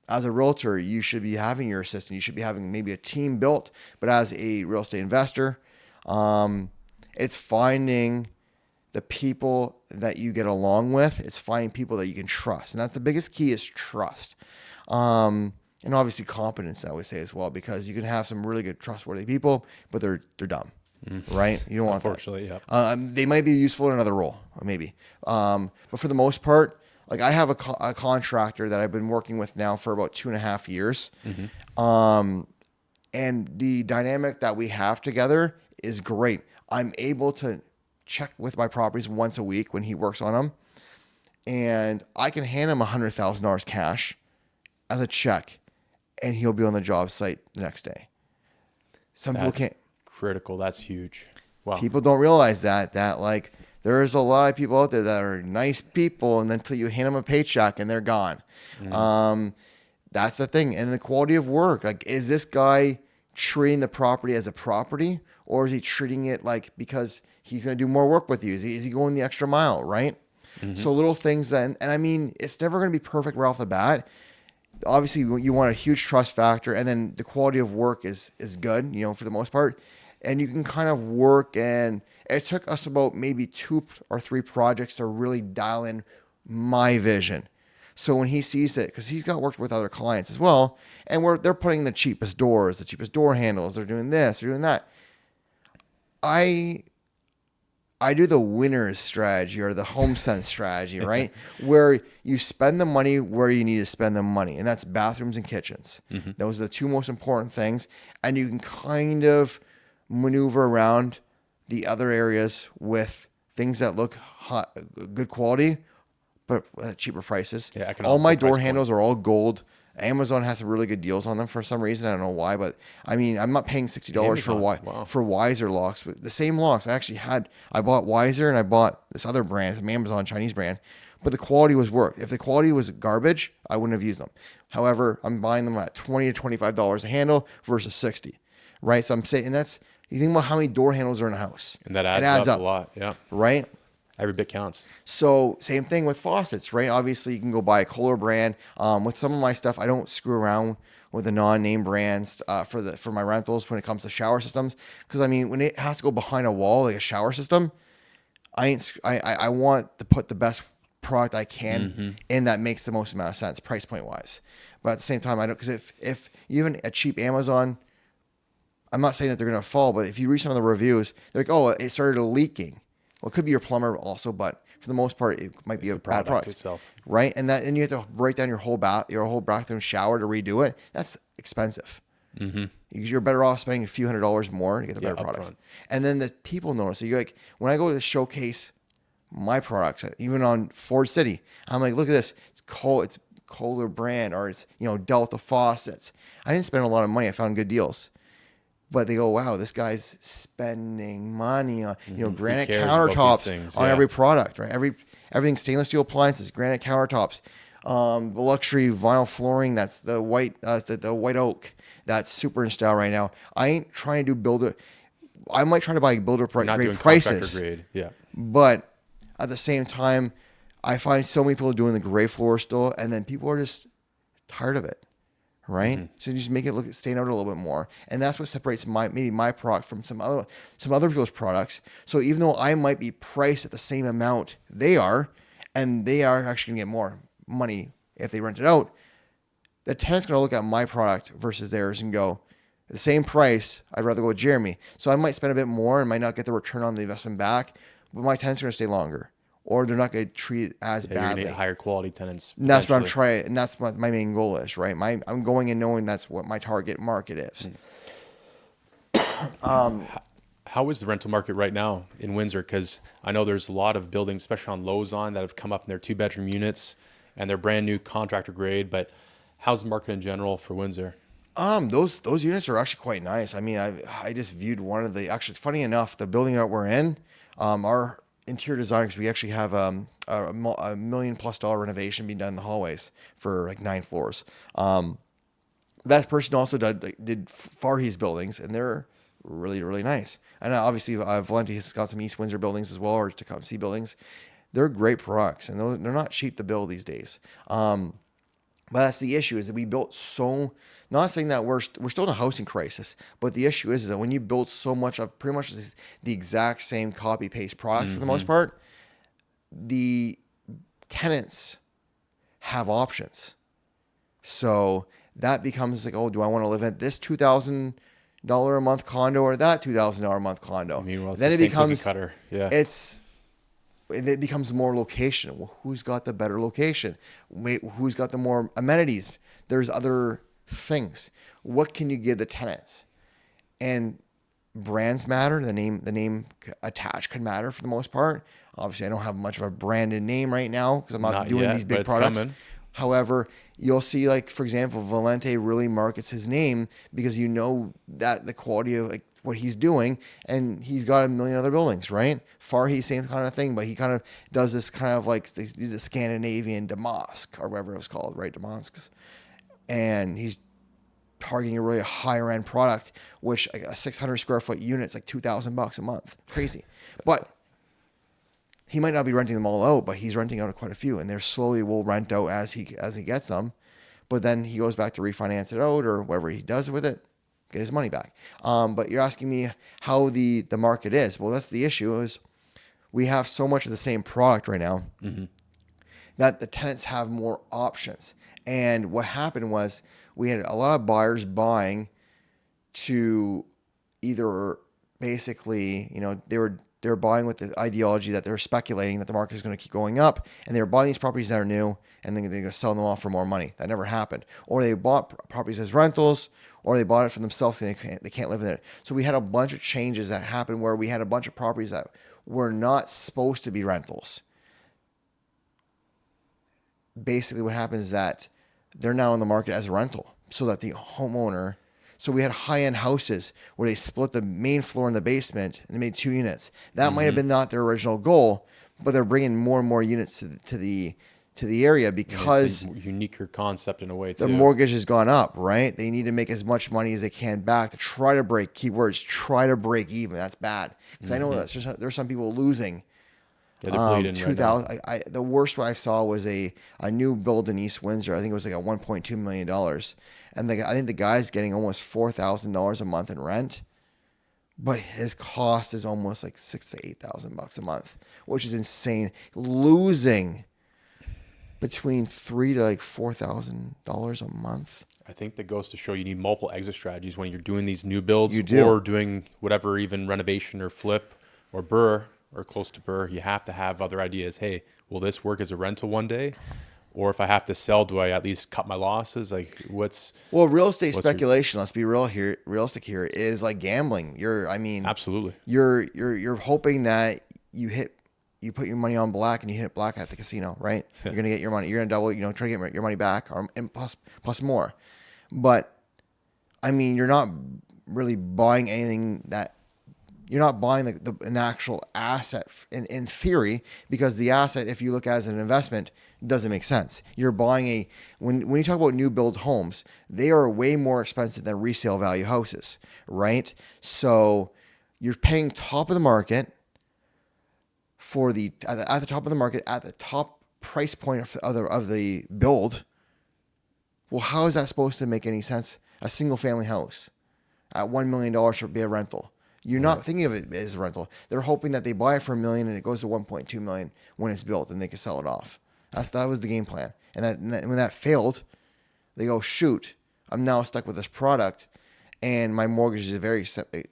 as a realtor, you should be having your assistant. You should be having maybe a team built. But as a real estate investor, it's finding the people that you get along with. It's finding people that you can trust. And that's the biggest key, is trust. And obviously competence, I would say as well, because you can have some really good trustworthy people, but they're dumb, right? You don't want that. Unfortunately, yeah. They might be useful in another role, maybe. But for the most part, like, I have a contractor that I've been working with now for about 2.5 years. And the dynamic that we have together is great. I'm able to check with my properties once a week when he works on them, and I can hand him $100,000 cash as a check, and he'll be on the job site the next day. Some people can't. Critical. That's huge. Wow. People don't realize that like, there's a lot of people out there that are nice people, and then until you hand them a paycheck and they're gone. That's the thing. And the quality of work, like, is this guy treating the property as a property, or is he treating it like, because he's going to do more work with you? Is he going the extra mile, right? So little things then, and I mean, it's never going to be perfect right off the bat. Obviously, you want a huge trust factor, and then the quality of work is good, for the most part. And you can kind of work, and it took us about maybe 2 or 3 projects to really dial in my vision. So when he sees it, because he's worked with other clients as well, and they're putting the cheapest doors, the cheapest door handles, they're doing this, they're doing that. I do the winner's strategy, or the HomeSense strategy, right? Where you spend the money where you need to spend the money, and that's bathrooms and kitchens. Those are the 2 most important things, and you can kind of maneuver around the other areas with things that look good quality, but at cheaper prices. Yeah, all my door handles are all gold. Amazon has some really good deals on them for some reason. I don't know why, but I mean, I'm not paying $60 for Wiser locks, but the same locks. I bought Wiser, and I bought this other brand, some Amazon Chinese brand, but the quality was worked. If the quality was garbage, I wouldn't have used them. However, I'm buying them at $20 to $25 a handle versus $60, right? So I'm saying, and that's, you think about how many door handles are in a house. And that adds up a lot. Yeah. Right? Every bit counts. So same thing with faucets, right? Obviously, you can go buy a Kohler brand. With some of my stuff, I don't screw around with the non-name brands for my rentals when it comes to shower systems. Because I mean, when it has to go behind a wall like a shower system, I want to put the best product I can in that makes the most amount of sense price point wise. But at the same time, I don't, because if even a cheap Amazon, I'm not saying that they're going to fall, but if you read some of the reviews, they're like, oh, it started leaking. Well, it could be your plumber also, but for the most part, it might be a bad product itself, right? And you have to break down your whole bathroom shower to redo it. That's expensive. You're better off spending a few $100s more to get the better product. Upfront. And then the people notice. So you're like, when I go to showcase my products, even on Ford City, I'm like, look at this. It's Kohler brand, or it's Delta faucets. I didn't spend a lot of money. I found good deals. But they go, wow, this guy's spending money on, granite countertops on every product, right? Everything stainless steel appliances, granite countertops, the luxury vinyl flooring. That's the white oak. That's super in style right now. I ain't trying to do builder. I might try to buy builder grade prices. Grade. Yeah. But at the same time, I find so many people doing the gray floor still, and then people are just tired of it. Right. Mm-hmm. So you just make it stand out a little bit more. And that's what separates maybe my product from some other people's products. So even though I might be priced at the same amount they are, and they are actually gonna get more money if they rent it out, the tenant's gonna look at my product versus theirs and go, the same price, I'd rather go with Jeremy. So I might spend a bit more and might not get the return on the investment back, but my tenants are gonna stay longer. Or they're not going to treat it as badly. You're going to get higher quality tenants. And that's what I'm trying, and that's what my main goal is, right? I'm going in knowing that's what my target market is. How is the rental market right now in Windsor? Because I know there's a lot of buildings, especially on Lozon, that have come up in their 2-bedroom units, and they're brand new contractor grade. But how's the market in general for Windsor? Those units are actually quite nice. I mean, I just viewed one of the, actually, funny enough, the building that we're in, our interior designers, we actually have a $1 million+ renovation being done in the hallways for like 9 floors. That person also did Farhi's buildings, and they're really, really nice. And obviously, Valente has got some East Windsor buildings as well, or Tecumseh buildings. They're great products, and they're not cheap to build these days. But that's the issue, is that we built so. Not saying that we're still in a housing crisis, but the issue is that when you build so much of pretty much the exact same copy paste products for the most part, the tenants have options. So that becomes like, oh, do I want to live in this $2,000 a month condo or that $2,000 a month condo? Then it becomes cutter. Yeah. It becomes more location. Well, who's got the better location? Who's got the more amenities? There's other things. What can you give the tenants? And brands matter. The name attached can matter for the most part. Obviously, I don't have much of a branded name right now because I'm not doing these big products. Coming. However, you'll see, like, for example, Valente really markets his name because you know that the quality of like what he's doing, and he's got a million other buildings, right? Farhi, same kind of thing, but he kind of does this kind of like the Scandinavian Damask or whatever it was called, right? Damasks. And he's targeting a really higher end product, which like a 600 square foot unit is like $2,000 a month. Crazy. But he might not be renting them all out, but he's renting out quite a few, and they're slowly will rent out as he gets them. But then he goes back to refinance it out or whatever he does with it, get his money back. But you're asking me how the market is. Well, that's the issue, is we have so much of the same product right now that the tenants have more options. And what happened was we had a lot of buyers buying to either basically, they were buying with the ideology that they're speculating that the market is going to keep going up, and they were buying these properties that are new, and then they're going to sell them off for more money. That never happened. Or they bought properties as rentals, or they bought it for themselves and they can't live in it. So we had a bunch of changes that happened where we had a bunch of properties that were not supposed to be rentals. Basically what happens is that they're now in the market as a rental, so that the homeowner. So we had high-end houses where they split the main floor and the basement and they made 2 units. That might have been not their original goal, but they're bringing more and more units to the area because it's a uniquer concept in a way too. The mortgage has gone up, right? They need to make as much money as they can back to try to break, keywords, try to break even. That's bad because I know that there's some people losing. Yeah, they're bleeding 2000. The worst one I saw was a new build in East Windsor. I think it was like a $1.2 million. And I think the guy's getting almost $4,000 a month in rent, but his cost is almost like $6,000 to $8,000 a month, which is insane. Losing between $3,000 to like $4,000 a month. I think that goes to show you need multiple exit strategies when you're doing these new builds or doing whatever, even renovation or flip or burr or close to burr. You have to have other ideas. Hey, will this work as a rental one day? Or if I have to sell, do I at least cut my losses? Like real estate speculation, let's be realistic here, is like gambling. Absolutely. You're hoping that you put your money on black and you hit black at the casino, right? You're going to get your money. You're going to double, try to get your money back and plus more. But I mean, you're not really buying anything that you're not buying an actual asset in theory, because the asset, if you look at it as an investment, doesn't make sense. You're buying when you talk about new build homes, they are way more expensive than resale value houses, right? So you're paying top of the market at the top of the market at the top price point of the build. Well, how is that supposed to make any sense? A single family house at $1 million should be a rental. You're not thinking of it as a rental. They're hoping that they buy it for $1 million and it goes to 1.2 million when it's built and they can sell it off. That was the game plan. And when that failed, they go, shoot, I'm now stuck with this product and my mortgage is very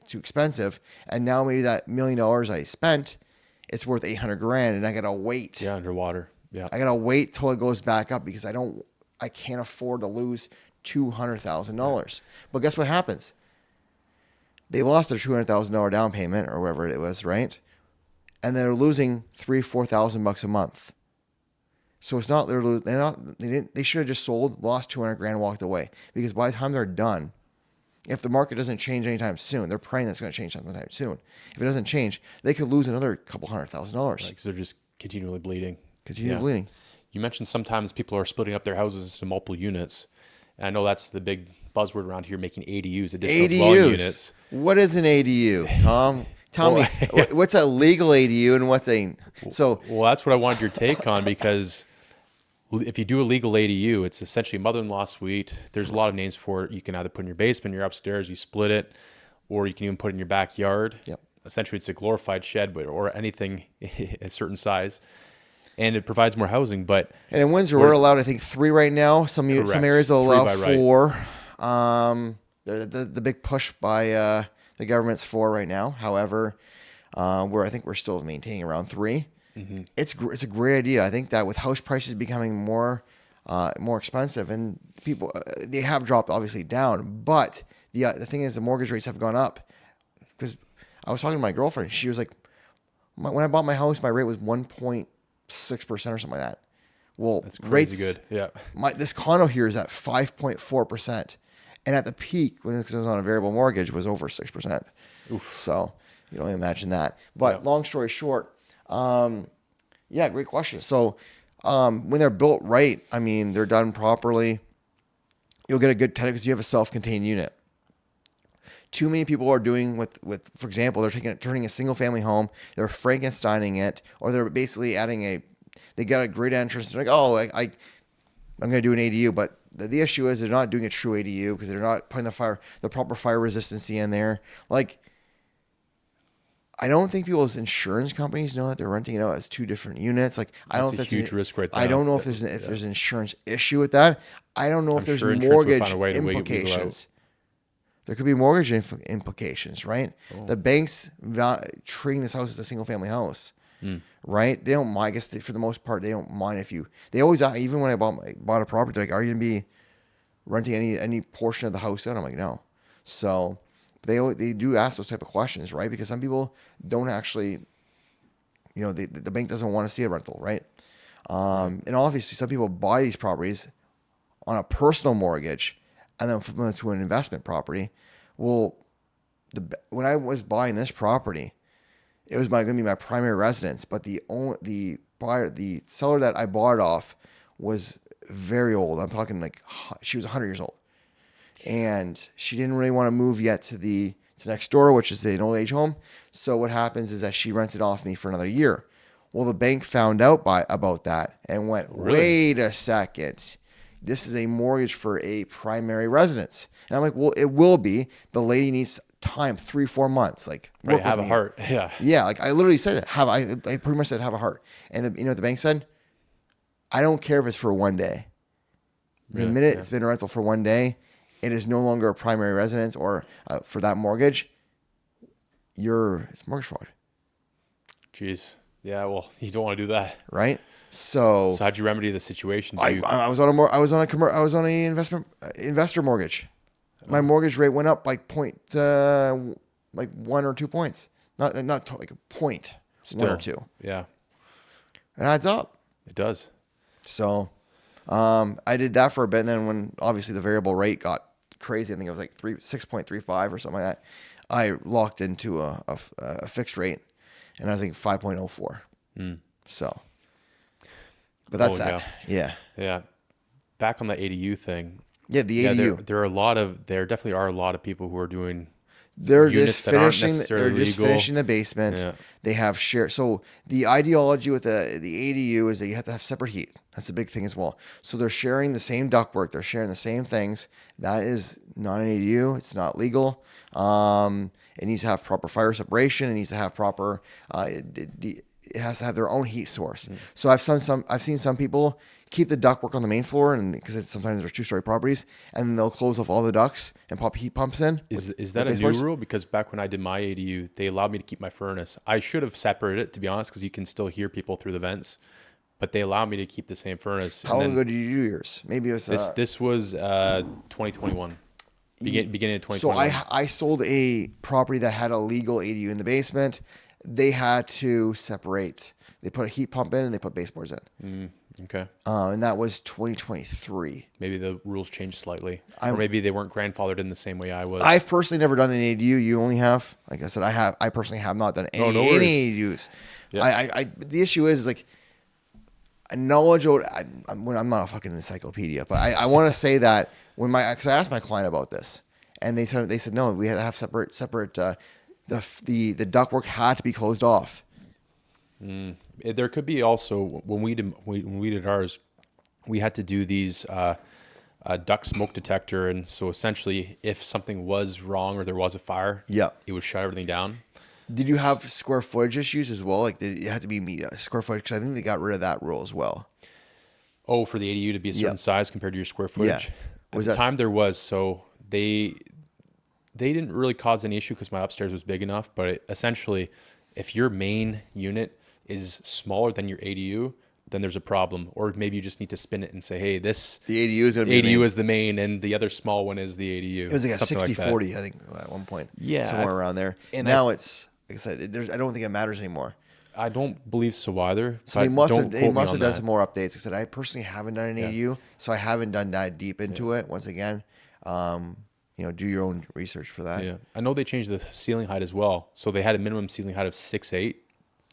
too expensive. And now maybe that $1 million I spent, it's worth 800 grand and I got to wait. Yeah. Underwater. Yeah. I got to wait till it goes back up because I can't afford to lose $200,000. But guess what happens? They lost their $200,000 down payment or whatever it was, right? And they're losing $3,000-4,000 a month. So it's not they should have just sold, lost 200 grand, walked away. Because by the time they're done, if the market doesn't change anytime soon, they're praying that's going to change sometime soon. If it doesn't change, they could lose another couple $100,000. Because they're just continually bleeding. Bleeding. You mentioned sometimes people are splitting up their houses into multiple units. And I know that's the big buzzword around here, making ADUs, additional dwelling units. What is an ADU, Tom? Tell me, what's a legal ADU and what's a... Well, that's what I wanted your take on, because if you do a legal ADU, it's essentially a mother-in-law suite. There's a lot of names for it. You can either put in your basement, you're upstairs, you split it, or you can even put it in your backyard. Yep. Essentially, it's a glorified shed, or anything a certain size. And it provides more housing, and in Windsor, we're allowed, I think, 3 right now. Some areas will allow 4. Right. The big push by the government's 4 right now. However, I think we're still maintaining around 3. Mm-hmm. It's a great idea. I think that with house prices becoming more expensive, and people they have dropped obviously down, but the thing is the mortgage rates have gone up. Because I was talking to my girlfriend, she was like, when I bought my house, my rate was 1.6% or something like that. Well, that's crazy good. Yeah. This condo here is at 5.4%. And at the peak, when it was on a variable mortgage, was over 6%. Oof. So you don't imagine that. But long story short, great question. So when they're built right, I mean, they're done properly, you'll get a good tenant because you have a self-contained unit. Too many people are doing with for example, they're turning a single family home, they're Frankensteining it, or they're basically they got a great entrance. They're like, I'm going to do an ADU, but the issue is they're not doing a true ADU because they're not putting the proper fire resistancy in there. Like, I don't think people's insurance companies know that they're renting it out as 2 different units. Like, I don't know if that's a huge risk right there. I don't know if there's an insurance issue with that. I don't know if there's mortgage implications. There could be mortgage implications, right? Oh. The banks treating this house as a single family house, right? They don't mind. I guess for the most part, they don't mind if you. They always, even when I bought a property, they're like, are you gonna be renting any portion of the house out? I'm like, no. So they do ask those type of questions, right? Because some people don't actually, the bank doesn't want to see a rental, right? And obviously, some people buy these properties on a personal mortgage and then flip them to an investment property. Well, when I was buying this property, it was going to be my primary residence, but the seller that I bought it off was very old. I'm talking like she was 100 years old, and she didn't really want to move yet to next door, which is an old age home. So what happens is that she rented off me for another year. Well, the bank found out about that and went, really? Wait a second. This is a mortgage for a primary residence. And I'm like, well, it will be. The lady needs time, 3-4 months. Like, right, have a heart. Yeah. Yeah. Like I literally said that. I pretty much said have a heart. And you know what the bank said? I don't care if it's for 1 day. The minute it's been a rental for 1 day, it is no longer a primary residence or for that mortgage. It's mortgage fraud. Jeez. Yeah. Well, you don't want to do that. Right. So how'd you remedy the situation? I was on a investor mortgage. My mortgage rate went up like 1 or 2 points. Not like a point. Still, 1 or 2. Yeah. It adds up. It does. So I did that for a bit, and then when obviously the variable rate got crazy, I think it was like 6.35 or something like that. I locked into a fixed rate, and I was thinking 5.04. So. But that's that. Yeah. Yeah. Back on the ADU thing. Yeah, the ADU. There definitely are a lot of people who are doing They're units just that aren't finishing. necessarily They're just legal. finishing the basement. Yeah. They have share. So the ideology with the ADU is that you have to have separate heat. That's a big thing as well. So they're sharing the same ductwork. They're sharing the same things. That is not an ADU. It's not legal. It needs to have proper fire separation. It needs to have proper. It has to have their own heat source. So I've seen some people keep the ductwork on the main floor, and because sometimes there's 2-story properties, and then they'll close off all the ducts and pop heat pumps in. Is that a new rule? Because back when I did my ADU, they allowed me to keep my furnace. I should have separated it, to be honest, because you can still hear people through the vents. But they allowed me to keep the same furnace. How long ago did you do yours? Maybe it was this was 2021, beginning of 2021. So I sold a property that had a legal ADU in the basement. They had to separate. They put a heat pump in and they put baseboards in. Okay. And that was 2023. Maybe the rules changed slightly, or maybe they weren't grandfathered in the same way I was. I've personally never done an ADU. You only have. Like I said, I personally have not done any ADUs. Yeah. The issue is like knowledge. I'm not a fucking encyclopedia, but I want to say that because I asked my client about this, and they said no, we had to have separate. The ductwork had to be closed off. There could be also when we did ours, we had to do these duct smoke detector, and so essentially, if something was wrong or there was a fire, it would shut everything down. Did you have square footage issues as well? Like it had to be square footage, because I think they got rid of that rule as well. Oh, for the ADU to be a certain size compared to your square footage. Yeah. At the time there was, so they didn't really cause any issue because my upstairs was big enough. But essentially, if your main unit is smaller than your ADU, then there's a problem. Or maybe you just need to spin it and say, hey, the ADU is going to be ADU is the main and the other small one is the ADU. It was like a 60-40, I think, at one point. Yeah. Somewhere around there. And now it's, like I said, I don't think it matters anymore. I don't believe so either. So they must have done some more updates. Like I said, I personally haven't done an ADU, so I haven't done that deep into it. Once again, do your own research for that. Yeah, I know they changed the ceiling height as well. So they had a minimum ceiling height of 6'8",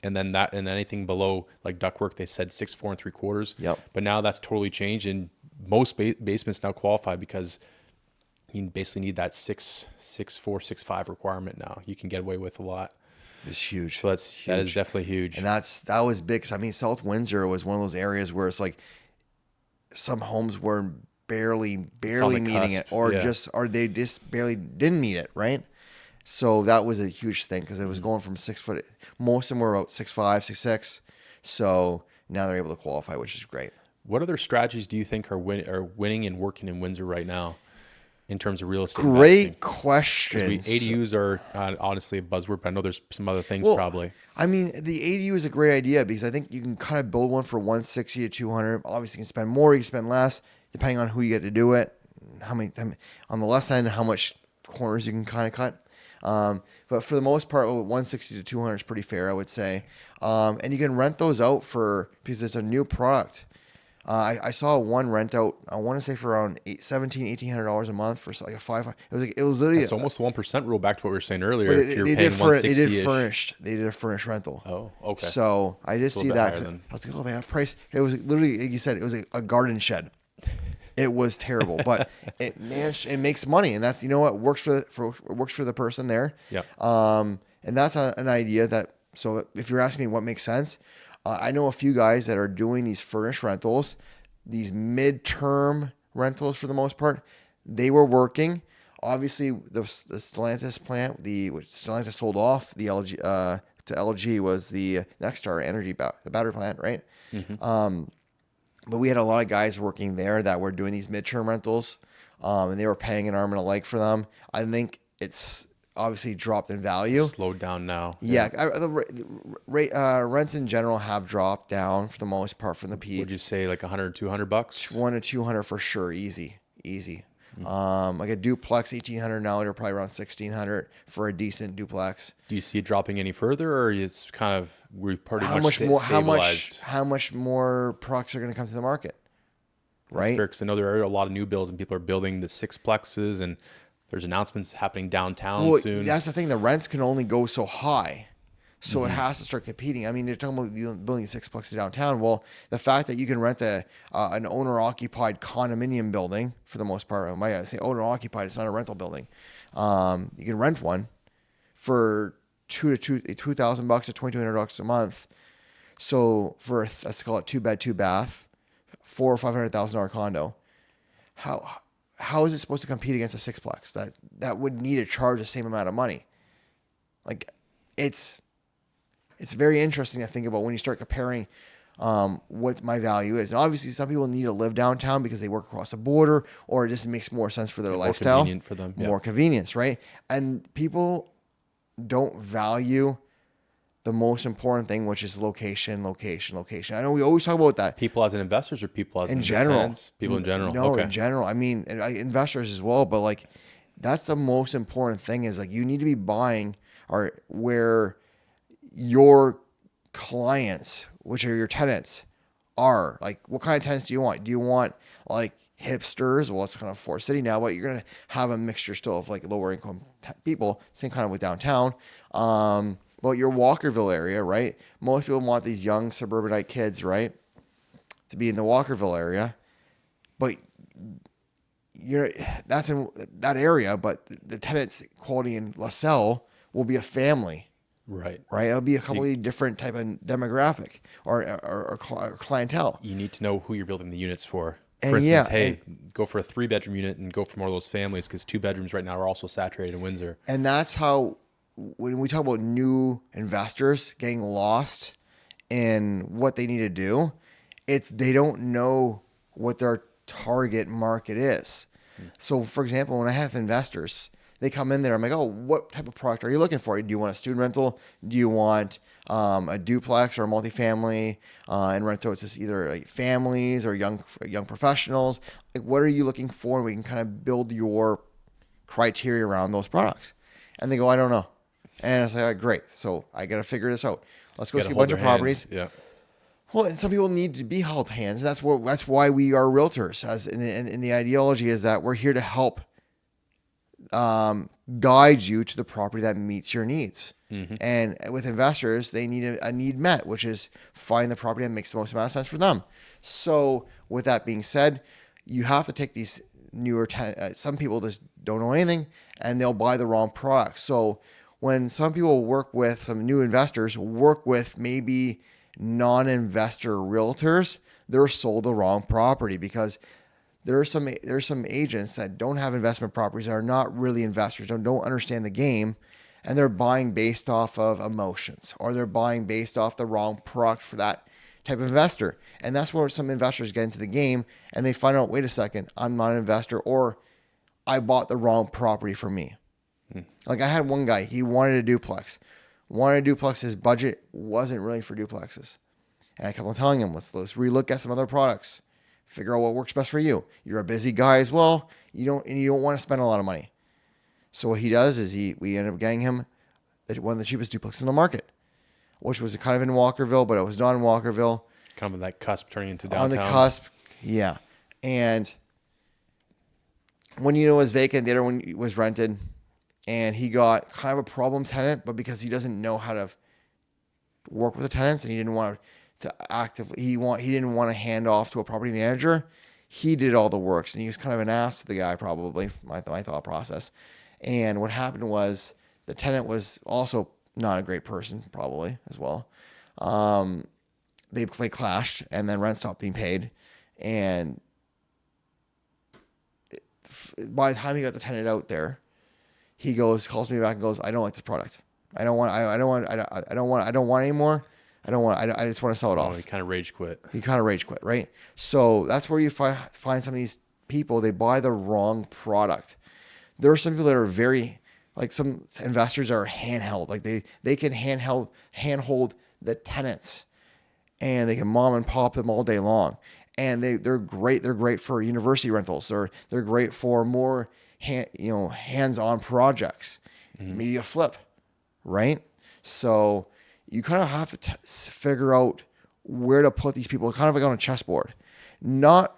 and then anything below like ductwork, they said 6'4" 3/4. Yep. But now that's totally changed, and most basements now qualify because you basically need that 6'4", 6'5" requirement now. You can get away with a lot. It's huge. So that is definitely huge. And that was big. 'Cause I mean, South Windsor was one of those areas where it's like some homes were barely meeting it, or they just barely didn't meet it, right? So that was a huge thing because it was going from 6 foot. Most of them were about 6'5", 6'6". So now they're able to qualify, which is great. What other strategies do you think are winning and working in Windsor right now in terms of real estate Great investing? questions. ADUs are honestly a buzzword, but I know there's some other things probably. I mean, the ADU is a great idea because I think you can kind of build one for 160 to 200. Obviously, you can spend more, you can spend less, depending on who you get to do it. On the less end, how much corners you can kind of cut. But for the most part, 160 to 200 is pretty fair, I would say. And you can rent those out because it's a new product. I saw one rent out, I want to say for around $1,700-$1,800 a month for like a 5. It was literally. It's almost the 1% rule back to what we were saying earlier. They did a furnished rental. Oh, okay. So I just see that. I was like, oh man, that price. It was literally, like you said, it was a garden shed. It was terrible, but it makes money, and that's, what works for the person there. Yeah. And that's an idea that. So if you're asking me what makes sense, I know a few guys that are doing these furnished rentals, these midterm rentals for the most part. They were working. Obviously, the Stellantis plant, which Stellantis sold off the LG to LG, was the Nexstar Energy the battery plant, right? Mm-hmm. But we had a lot of guys working there that were doing these midterm rentals, and they were paying an arm and a leg for them. I think it's obviously dropped in value. Slowed down now. Yeah. Rents in general have dropped down for the most part from the peak. Would you say like $100, $200? $100 to $200 for sure. Easy. Like a duplex, $1,800 now. They're probably around $1,600 for a decent duplex. Do you see it dropping any further, or it's kind of we've pretty much stabilized? How much more products are going to come to the market? Right. That's fair, because I know there are a lot of new builds and people are building the sixplexes, and there's announcements happening downtown soon. That's the thing. The rents can only go so high. So it has to start competing. I mean, they're talking about building 6-plexes downtown. Well, the fact that you can rent an owner-occupied condominium building, for the most part, I say owner-occupied, it's not a rental building. You can rent one for $2,000 to $2,200 a month. So for let's call it 2-bed, 2-bath, $400,000 or $500,000 condo, how is it supposed to compete against a 6-plex that would need to charge the same amount of money? Like, it's very interesting to think about when you start comparing what my value is. And obviously, some people need to live downtown because they work across the border, or it just makes more sense for their lifestyle. More convenient for them. More convenience, right? And people don't value the most important thing, which is location. I know we always talk about that. People as investors or people as in general? tenants? People in general. No, okay. In general. I mean, investors as well. But like, that's the most important thing is like you need to be buying or where your clients, which are your tenants, are. Like, what kind of tenants do you want? Do you want like hipsters? Well, it's kind of Forest City now, but you're going to have a mixture still of like lower income people, same kind of with downtown. Well, your Walkerville area, right? Most people want these young suburbanite kids, right, to be in the Walkerville area, but that's in that area. But the tenants quality in LaSalle will be a family, right? It'll be a completely different type of demographic or clientele. You need to know who you're building the units for. For instance, go for a 3-bedroom unit and go for more of those families because 2 bedrooms right now are also saturated in Windsor. And that's how, when we talk about new investors getting lost in what they need to do, they don't know what their target market is. So, for example, when I have investors, they come in there, I'm like, oh, what type of product are you looking for? Do you want a student rental? Do you want a duplex or a multifamily and rental? It's just either like families or young professionals. Like, what are you looking for? And we can kind of build your criteria around those products. And they go, I don't know. And it's like, all right, great. So I got to figure this out. Let's go see a bunch of properties. Yeah. Well, and some people need to be held hands. That's why we are realtors. As in the ideology is that we're here to help guide you to the property that meets your needs. Mm-hmm. And with investors, they need a need met, which is find the property that makes the most amount of sense for them. So with that being said, you have to take these newer some people just don't know anything and they'll buy the wrong product. So when some people work with some new investors, work with maybe non-investor realtors, they're sold the wrong property because there's some agents that don't have investment properties that are not really investors, don't understand the game, and they're buying based off of emotions, or they're buying based off the wrong product for that type of investor. And that's where some investors get into the game and they find out, wait a second, I'm not an investor, or I bought the wrong property for me. Like I had one guy, he wanted a duplex. His budget wasn't really for duplexes. And I kept on telling him, let's relook at some other products. Figure out what works best for you. You're a busy guy as well. You don't want to spend a lot of money. So what he does is we ended up getting him one of the cheapest duplexes in the market, which was kind of in Walkerville, but it was not in Walkerville. Kind of on that cusp turning into downtown. On the cusp, yeah. And when it was vacant, the other one was rented. And he got kind of a problem tenant, but because he doesn't know how to work with the tenants and he didn't want to he didn't want to hand off to a property manager, he did all the works. And he was kind of an ass to the guy, probably, my thought process. And what happened was the tenant was also not a great person, probably, as well. They clashed, and then rent stopped being paid. And by the time he got the tenant out there, he calls me back and goes, I don't like this product. I don't want anymore. I just want to sell it off. He kind of rage quit, right? So that's where you find some of these people, they buy the wrong product. There are some people that are very, like some investors are handheld. Like they can handhold the tenants and they can mom and pop them all day long. And they're great. They're great for university rentals. They're great for more hands-on projects, maybe a flip, right? So you kind of have to figure out where to put these people, kind of like on a chessboard. Not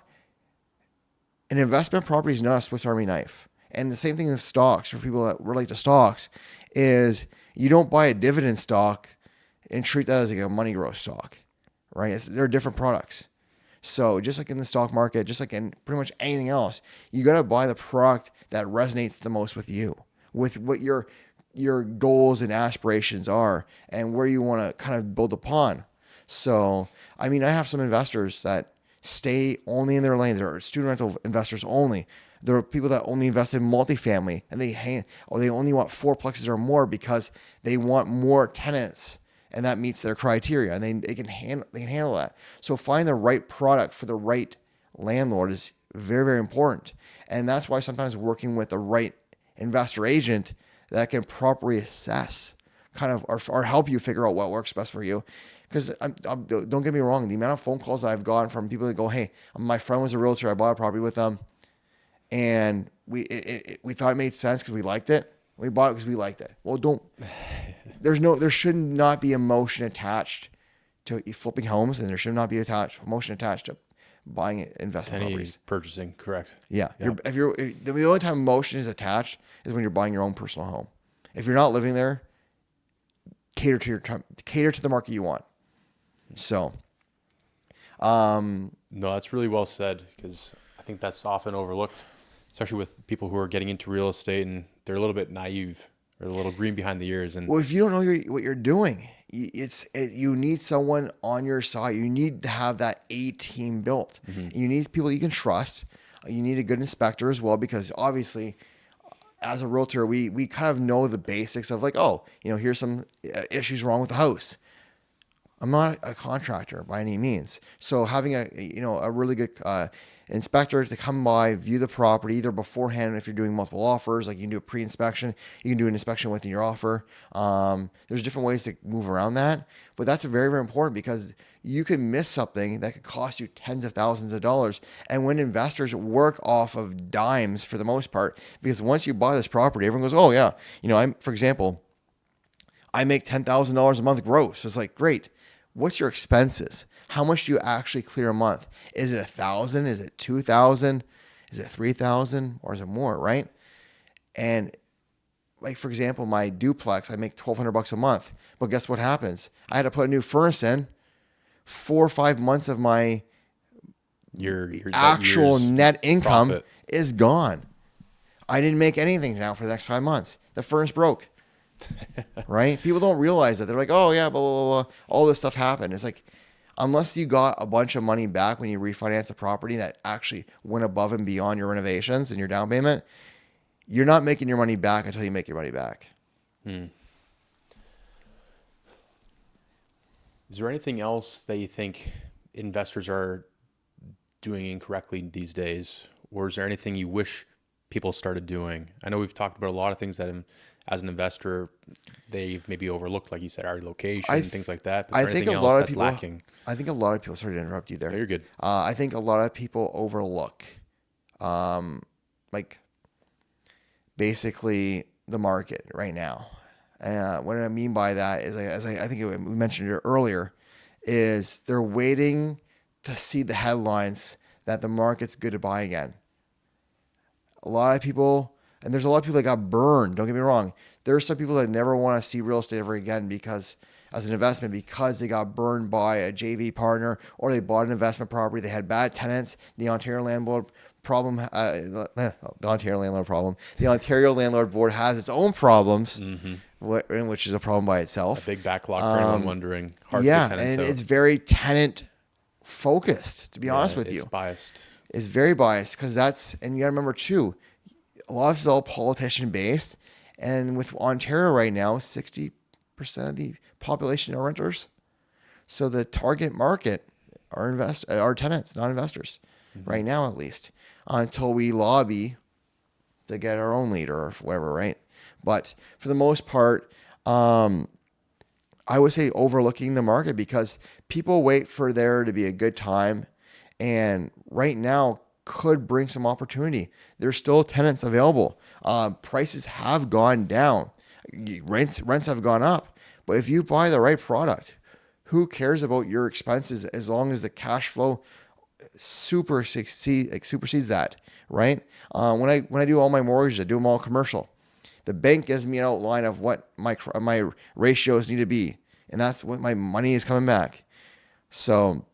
an investment property is not a Swiss Army knife. And the same thing with stocks, for people that relate to stocks, is you don't buy a dividend stock and treat that as like a money growth stock, right? They're different products. So just like in the stock market, just like in pretty much anything else, you got to buy the product that resonates the most with you, with what your goals and aspirations are and where you want to kind of build upon. So, I mean, I have some investors that stay only in their lanes. They're student rental investors only. There are people that only invest in multifamily and they only want 4 plexes or more because they want more tenants and that meets their criteria and they can handle that. So find the right product for the right landlord is very, very important. And that's why sometimes working with the right investor agent that can properly assess kind of or help you figure out what works best for you. Because don't get me wrong, the amount of phone calls that I've gotten from people that go, hey, my friend was a realtor, I bought a property with them, and we thought it made sense because we liked it. We bought it because we liked it. Well, there should not be emotion attached to flipping homes, and there should not be emotion attached to buying investment properties. Purchasing, correct. Yeah. The only time emotion is attached is when you're buying your own personal home. If you're not living there, cater to the market you want. So, no, that's really well said, because I think that's often overlooked, especially with people who are getting into real estate and they're a little bit naive or a little green behind the ears. And well, if you don't know what you're doing, you need someone on your side. You need to have that A team built. Mm-hmm. You need people you can trust. You need a good inspector as well, because obviously, as a realtor, we kind of know the basics of like, oh, here's some issues wrong with the house. I'm not a contractor by any means. So having a really good inspector to come by, view the property either beforehand, if you're doing multiple offers, like you can do a pre-inspection, you can do an inspection within your offer. There's different ways to move around that, but that's very, very important because you can miss something that could cost you tens of thousands of dollars. And when investors work off of dimes for the most part, because once you buy this property, everyone goes, oh yeah, for example, I make $10,000 a month gross. It's like, great. What's your expenses? How much do you actually clear a month? Is it $1,000? Is it $2,000? Is it $3,000? Or is it more, right? And like, for example, my duplex, I make $1,200 a month. But guess what happens? I had to put a new furnace in. 4 or 5 months of my your actual net income profit is gone. I didn't make anything now for the next 5 months. The furnace broke. Right? People don't realize that. They're like, oh yeah, blah, blah, blah. All this stuff happened. It's like, unless you got a bunch of money back when you refinance a property that actually went above and beyond your renovations and your down payment, you're not making your money back until you make your money back. Is there anything else that you think investors are doing incorrectly these days? Or is there anything you wish people started doing? I know we've talked about a lot of things that as an investor, they've maybe overlooked, like you said, our location and things like that. But is there anything else that's lacking? I think a lot of people, sorry to interrupt you there. No, you're good. I think a lot of people overlook, like basically the market right now. What I mean by that is, I think we mentioned it earlier, is they're waiting to see the headlines that the market's good to buy again. A lot of people, and there's a lot of people that got burned. Don't get me wrong. There are some people that never want to see real estate ever again because, as an investment, because they got burned by a JV partner or they bought an investment property. They had bad tenants. The Ontario landlord problem. The Ontario Landlord Board has its own problems, which is a problem by itself. A big backlog for anyone wondering. Hard to get tenants out. It's very tenant focused. To be honest with you, it's biased. It's very biased because and you got to remember too, a lot of this is all politician based. And with Ontario right now, 60% of the population are renters. So the target market are tenants, not investors, right now at least, until we lobby to get our own leader or whatever, right? But for the most part, I would say overlooking the market because people wait for there to be a good time. And right now could bring some opportunity. There's still tenants available. Prices have gone down. Rents have gone up. But if you buy the right product, who cares about your expenses as long as the cash flow supersedes that, right? When I do all my mortgages, I do them all commercial. The bank gives me an outline of what my ratios need to be and that's what my money is coming back. So,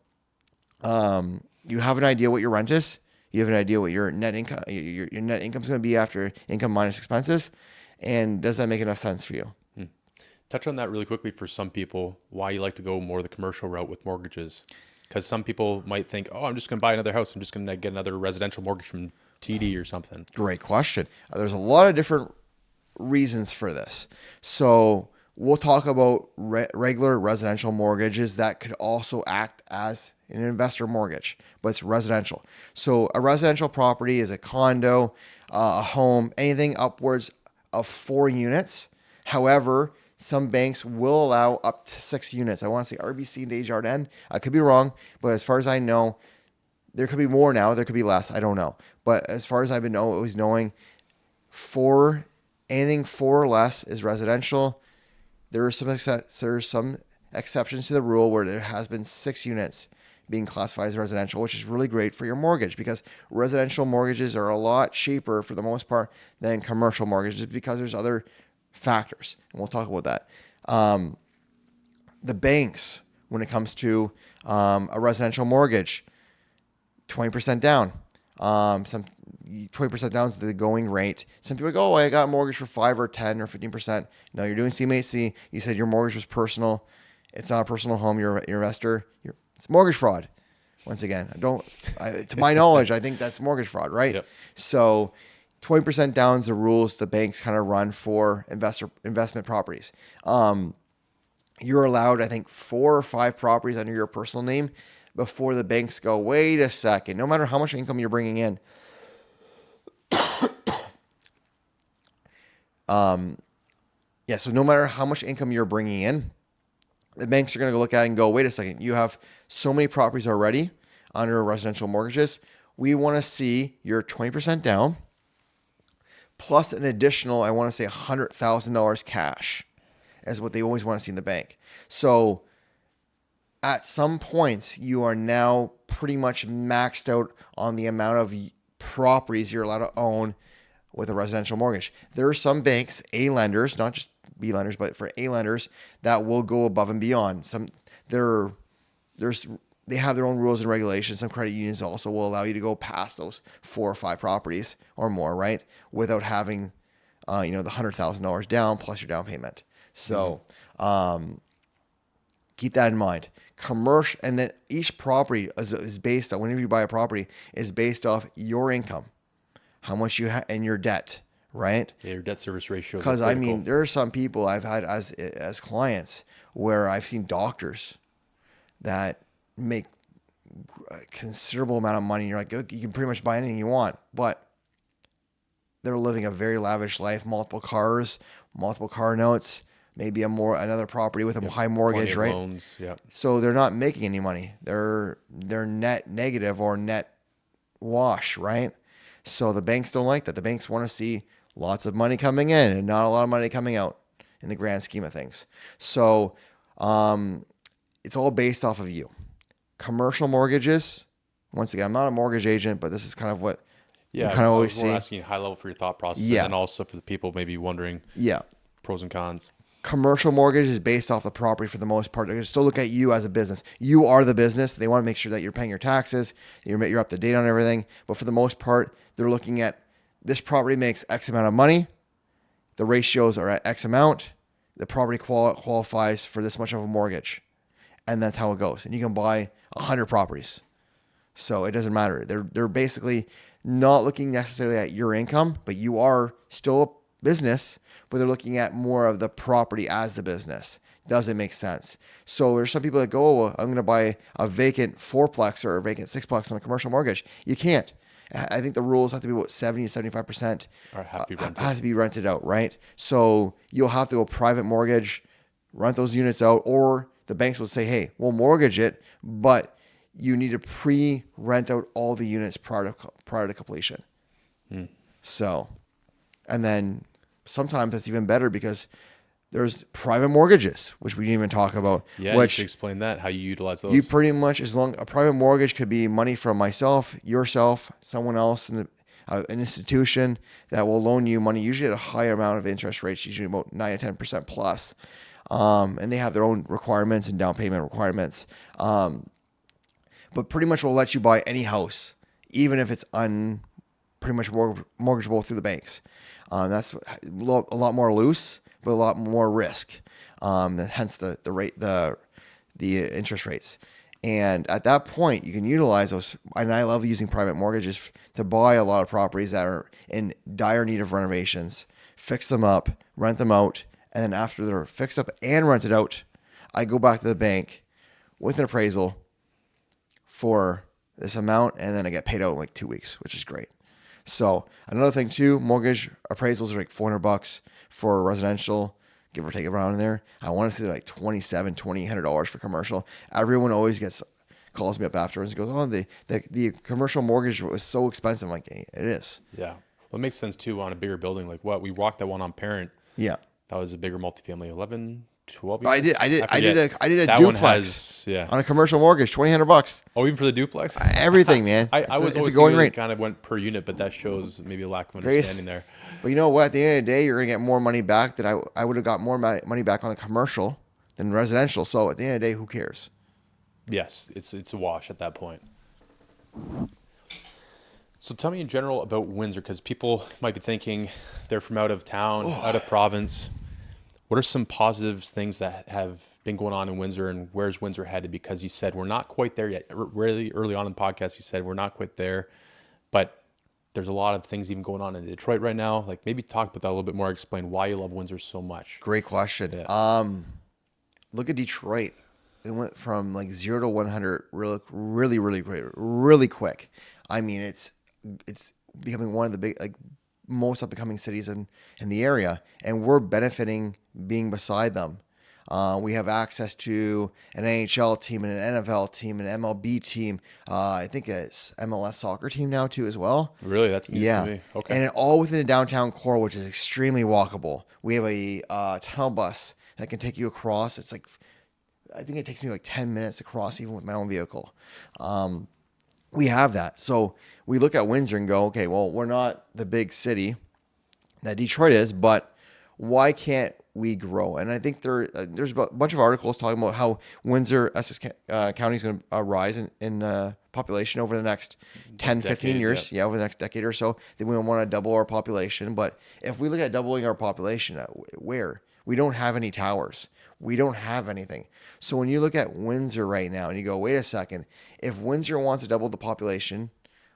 you have an idea what your rent is. You have an idea what your net income, your net income is going to be after income minus expenses. And does that make enough sense for you? Touch on that really quickly for some people, why you like to go more the commercial route with mortgages. Because some people might think, oh, I'm just going to buy another house. I'm just going to get another residential mortgage from TD or something. Great question. There's a lot of different reasons for this. So we'll talk about regular residential mortgages that could also act as an investor mortgage, but it's residential. So a residential property is a condo, a home, anything upwards of 4 units. However, some banks will allow up to 6 units. I want to say RBC and Desjardins. I could be wrong, but as far as I know, there could be more now. There could be less. I don't know. But as far as I've been always knowing, anything 4 or less is residential. There are some exceptions to the rule where there has been 6 units being classified as residential, which is really great for your mortgage because residential mortgages are a lot cheaper for the most part than commercial mortgages because there's other factors. And we'll talk about that. The banks, when it comes to a residential mortgage, 20% down. 20% down is the going rate. Some people go, oh, I got a mortgage for 5 or 10 or 15%. No, you're doing CMHC. You said your mortgage was personal. It's not a personal home. You're an investor. It's mortgage fraud. Once again, to my knowledge, I think that's mortgage fraud, right? Yep. So 20% down is the rules the banks kind of run for investment properties. You're allowed, I think, 4 or 5 properties under your personal name before the banks go, wait a second, no matter how much income you're bringing in. So no matter how much income you're bringing in, the banks are going to look at it and go, wait a second, you have so many properties already under residential mortgages. We want to see your 20% down plus an additional, I want to say $100,000 cash is what they always want to see in the bank. So at some points, you are now pretty much maxed out on the amount of properties you're allowed to own with a residential mortgage. There are some banks, A lenders, not just B lenders, but for A lenders that will go above and beyond. They have their own rules and regulations. Some credit unions also will allow you to go past those 4 or 5 properties or more, right? Without having, the $100,000 down plus your down payment. So, keep that in mind. Commercial, and then each property is based on, whenever you buy a property, is based off your income, how much you have, and your debt, right? Yeah, your debt service ratio. Because there are some people I've had as clients where I've seen doctors that make a considerable amount of money. You're like, you can pretty much buy anything you want, but they're living a very lavish life, multiple cars, multiple car notes, maybe another property with a high mortgage, right? Loans, yeah. So they're not making any money. They're net negative or net wash, right? So the banks don't like that. The banks want to see lots of money coming in and not a lot of money coming out in the grand scheme of things. So it's all based off of you. Commercial mortgages, once again, I'm not a mortgage agent, but this is kind of what we kind of always see. We're asking you high level for your thought process, Yeah. and then also for the people maybe wondering pros and cons. Commercial mortgage is based off the property for the most part. They're going to still look at you as a business. You are the business. They want to make sure that you're paying your taxes, you're up to date on everything. But for the most part, they're looking at this property makes X amount of money. The ratios are at X amount. The property qualifies for this much of a mortgage. And that's how it goes. And you can buy 100 properties. So it doesn't matter. They're basically not looking necessarily at your income, but you are still a business, but they're looking at more of the property as the business. Does it make sense? So there's some people that go, oh, I'm going to buy a vacant 4-plex or a vacant 6-plex on a commercial mortgage. You can't. I think the rules have to be about 70 to 75% has to be rented out, right? So you'll have to go private mortgage, rent those units out, or the banks will say, hey, we'll mortgage it, but you need to pre-rent out all the units prior to completion. So, and then sometimes that's even better because there's private mortgages, which we didn't even talk about. Yeah, you should explain that, how you utilize those. You pretty much, a private mortgage could be money from myself, yourself, someone else, an institution that will loan you money, usually at a higher amount of interest rates, usually about 9 to 10% plus. And they have their own requirements and down payment requirements. But pretty much will let you buy any house, even if it's pretty much mortgageable through the banks. That's a lot more loose, but a lot more risk. Hence the rate, the interest rates. And at that point, you can utilize those. And I love using private mortgages to buy a lot of properties that are in dire need of renovations, fix them up, rent them out. And then after they're fixed up and rented out, I go back to the bank with an appraisal for this amount. And then I get paid out in like 2 weeks, which is great. So another thing too, mortgage appraisals are like $400 for residential, give or take around there. I want to say like $2,800 for commercial. Everyone always calls me up afterwards and goes, "Oh, the commercial mortgage was so expensive." I'm like, hey, it is. Yeah. Well, it makes sense too on a bigger building. Like what we walked that one on Parent. Yeah. That was a bigger multifamily, 11, 12 But units. I did a That one duplex has, on a commercial mortgage, $2,800. Oh, even for the duplex? Everything, man. I was it's always a going thinking rate. it kind of went per unit, but that shows maybe a lack of understanding there. But you know what? At the end of the day, you're going to get more money back that I would have got more money back on the commercial than residential. So at the end of the day, who cares? Yes, it's a wash at that point. So tell me in general about Windsor, because people might be thinking they're from out of town, out of province. What are some positive things that have been going on in Windsor, and where's Windsor headed? Because you said we're not quite there yet. Really early on in the podcast, you said we're not quite there, but there's a lot of things even going on in Detroit right now. Like maybe talk about that a little bit more. Explain why you love Windsor so much. Great question. Yeah. Look at Detroit. It went from like 0 to 100 really, really great, really quick. I mean, it's becoming one of the big, like most up and coming cities in the area, and we're benefiting being beside them. We have access to an NHL team and an NFL team and an MLB team. I think it's MLS soccer team now too as well. Really? That's news to me. Okay. And all within a downtown core, which is extremely walkable. We have a tunnel bus that can take you across. It's like, I think it takes me like 10 minutes to cross even with my own vehicle. We have that. So we look at Windsor and go, okay, well, we're not the big city that Detroit is, but why can't we grow? And I think there's a bunch of articles talking about how Windsor, Essex County is going to rise in population over the next 10, 15 years. Yeah, over the next decade or so. Then we want to double our population. But if we look at doubling our population, where? We don't have any towers. We don't have anything. So when you look at Windsor right now and you go, wait a second, if Windsor wants to double the population,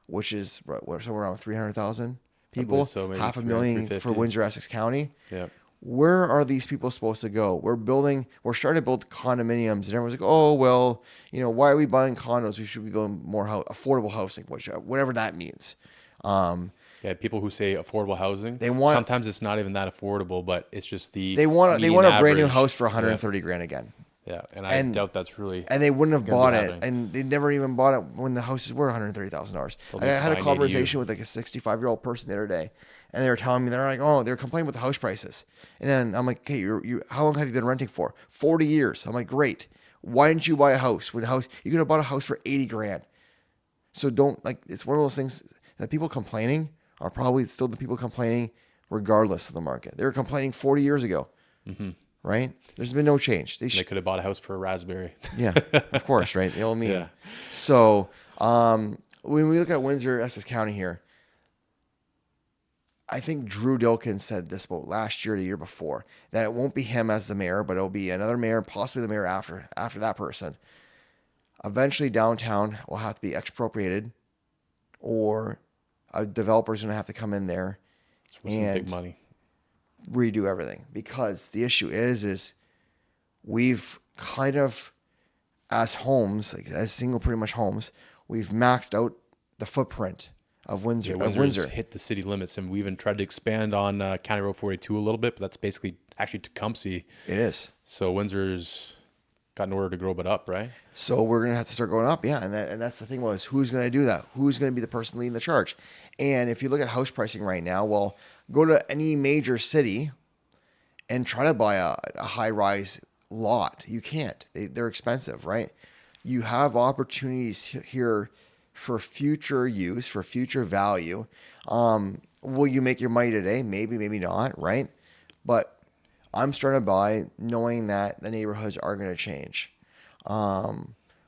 which is somewhere around 300,000 people, so, maybe 500,000 for Windsor, Essex County. Yeah. Where are these people supposed to go? We're starting to build condominiums, and everyone's like, oh, well, why are we buying condos? We should be building more affordable housing, whatever that means. Yeah, people who say affordable housing, sometimes it's not even that affordable, but it's just they want a brand new house for 130 grand again. Yeah, and I doubt that's really. And they wouldn't have bought it, and they never even bought it when the houses were $130,000. I had a conversation with like a 65-year-old person the other day, and they were telling me they're complaining about the house prices, and then I'm like, okay, you how long have you been renting for? 40 years. I'm like, great. Why didn't you buy a house? You could have bought a house for 80 grand. So it's one of those things that people complaining are probably still the people complaining regardless of the market. They were complaining 40 years ago. Mm-hmm. Right? There's been no change. They could have bought a house for a raspberry. Yeah, of course, right? The old meme. Yeah. So when we look at Windsor, Essex County here, I think Drew Dilkins said this about last year, the year before, that it won't be him as the mayor, but it'll be another mayor, possibly the mayor after that person. Eventually, downtown will have to be expropriated, or a developer's going to have to come in there and big money. Redo everything, because the issue is we've kind of, as homes, like as single pretty much homes, we've maxed out the footprint of Windsor. Yeah, Windsor's hit the city limits, and we even tried to expand on County Road 42 a little bit, but that's basically actually Tecumseh. It is. So Windsor's got nowhere to grow but up, right? So we're gonna have to start going up, yeah. And that's the thing was, who's gonna do that? Who's gonna be the person leading the charge? And if you look at house pricing right now, well, go to any major city and try to buy a high-rise lot. You can't. They're expensive, right? You have opportunities here for future use, for future value. Will you make your money today? Maybe, maybe not, right? But I'm starting to buy knowing that the neighborhoods are going to change.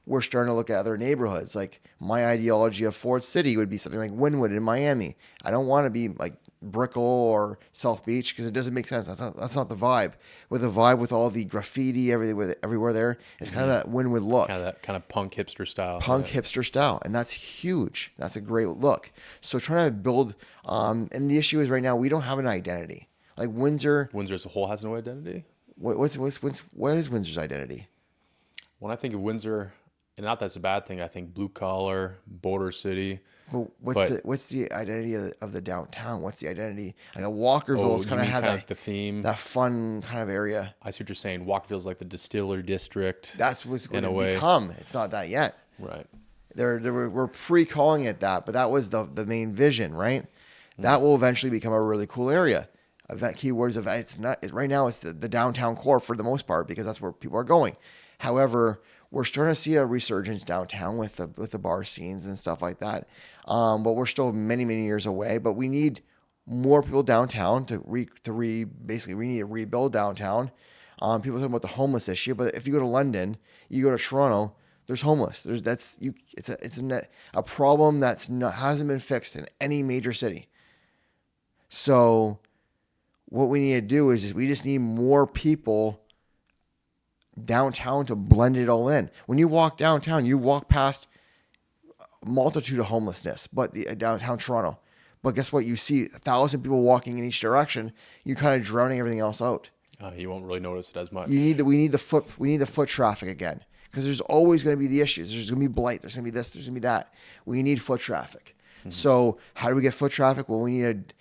We're starting to look at other neighborhoods. Like my ideology of Ford City would be something like Wynwood in Miami. I don't want to be like Brickell or South Beach because it doesn't make sense. That's not the vibe. With the vibe with all the graffiti everywhere there, it's kind of that Wynwood look. Kind of that kind of punk hipster style. Hipster style. And that's huge. That's a great look. So trying to build, and the issue is right now we don't have an identity. Like Windsor. Windsor as a whole has no identity? What is Windsor's identity? When I think of Windsor, and not that's a bad thing, I think blue collar, border city. Well, what's the identity of the downtown? What's the identity? Like a Walkerville's kind of had the theme, that fun kind of area. I see what you're saying. Walkerville's like the distillery district. That's what's going to become. It's not that yet. Right. We're pre-calling it that, but that was the main vision, right? That will eventually become a really cool area. Event keywords of it's not right now. It's the downtown core for the most part because that's where people are going. However, we're starting to see a resurgence downtown with the bar scenes and stuff like that. But we're still many years away. But we need more people downtown basically we need to rebuild downtown. People talking about the homeless issue, but if you go to London, you go to Toronto, there's homeless. It's a problem hasn't been fixed in any major city. So what we need to do is we just need more people downtown to blend it all in. When you walk downtown, you walk past a multitude of homelessness, but downtown Toronto. But guess what? You see 1,000 people walking in each direction. You're kind of drowning everything else out. You won't really notice it as much. We need the foot traffic again because there's always going to be the issues. There's going to be blight. There's going to be this. There's going to be that. We need foot traffic. Mm-hmm. So how do we get foot traffic? Well, we need to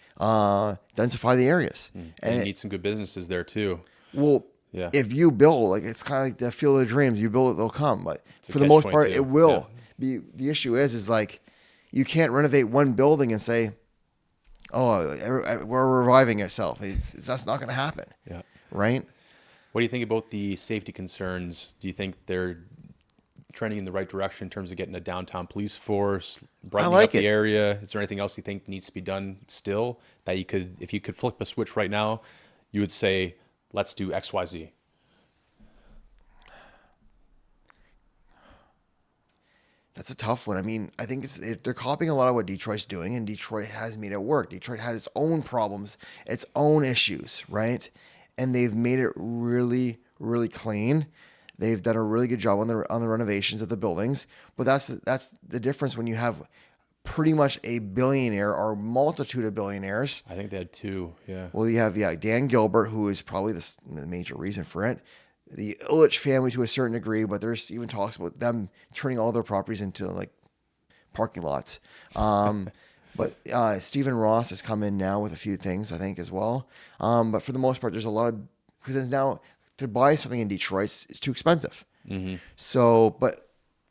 densify the areas. And you need some good businesses there too. Well, yeah. If you build, like it's kind of like the field of dreams, you build it, they'll come. But for the most part, it will be. The issue is like you can't renovate one building and say, "Oh, we're reviving ourselves." That's not going to happen. Yeah. Right. What do you think about the safety concerns? Do you think they're trending in the right direction in terms of getting a downtown police force, brightening up the area? Is there anything else you think needs to be done still that you could, if you could flip a switch right now, you would say, let's do X, Y, Z? That's a tough one. I mean, I think they're copying a lot of what Detroit's doing, and Detroit has made it work. Detroit had its own problems, its own issues, right? And they've made it really, really clean. They've done a really good job on the renovations of the buildings. But that's the difference when you have pretty much a billionaire or a multitude of billionaires. I think they had two, yeah. Well, you have Dan Gilbert, who is probably the major reason for it. The Illich family to a certain degree, but there's even talks about them turning all their properties into like parking lots. But Stephen Ross has come in now with a few things, I think, as well. But for the most part, there's a lot of, because now to buy something in Detroit is too expensive. Mm-hmm. So, but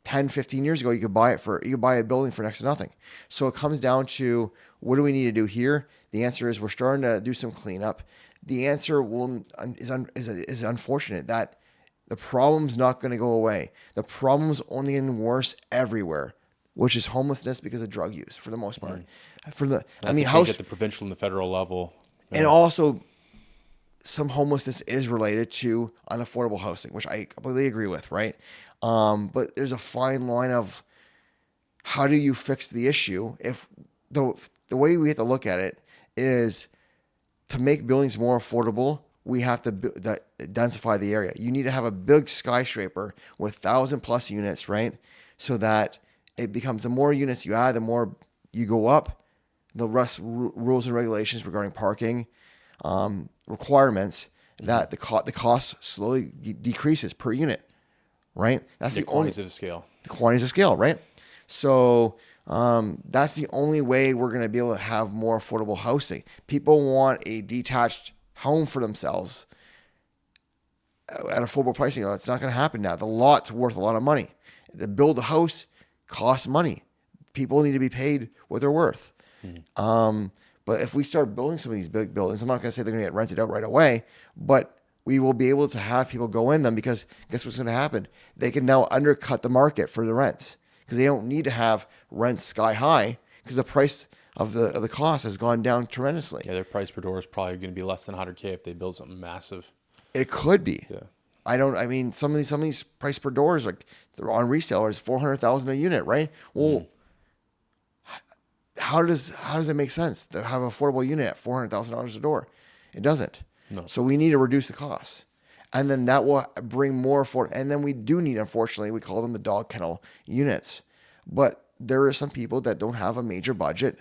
10, 15 years ago, you could buy a building for next to nothing. So it comes down to, what do we need to do here? The answer is we're starting to do some cleanup. The answer is unfortunate that the problem's not going to go away. The problem's only getting worse everywhere, which is homelessness because of drug use for the most part. At the provincial and the federal level. Yeah. And also some homelessness is related to unaffordable housing, which I completely agree with, right? But there's a fine line of how do you fix the issue if the way we have to look at it is to make buildings more affordable, we have to densify the area. You need to have a big skyscraper with 1,000+ units, right? So that it becomes, the more units you add, the more you go up. The rest rules and regulations regarding parking requirements, that the cost slowly decreases per unit, right? That's the quantities of scale. The quantities of scale, right? So that's the only way we're going to be able to have more affordable housing. People want a detached home for themselves at affordable pricing. It's not going to happen now. The lot's worth a lot of money. To build a house costs money. People need to be paid what they're worth. Mm-hmm. But if we start building some of these big buildings, I'm not going to say they're going to get rented out right away, but we will be able to have people go in them, because guess what's going to happen? They can now undercut the market for the rents, because they don't need to have rents sky high, because the price of the cost has gone down tremendously. Yeah, their price per door is probably going to be less than $100K if they build something massive. It could be. Yeah. I mean, some of these price per doors, like they're on resale, is 400,000 a unit, right? Well, how does it make sense to have an affordable unit at $400,000 a door? It doesn't. No. So we need to reduce the costs, and then that will bring more afford. And then we do need, unfortunately, we call them the dog kennel units, but there are some people that don't have a major budget,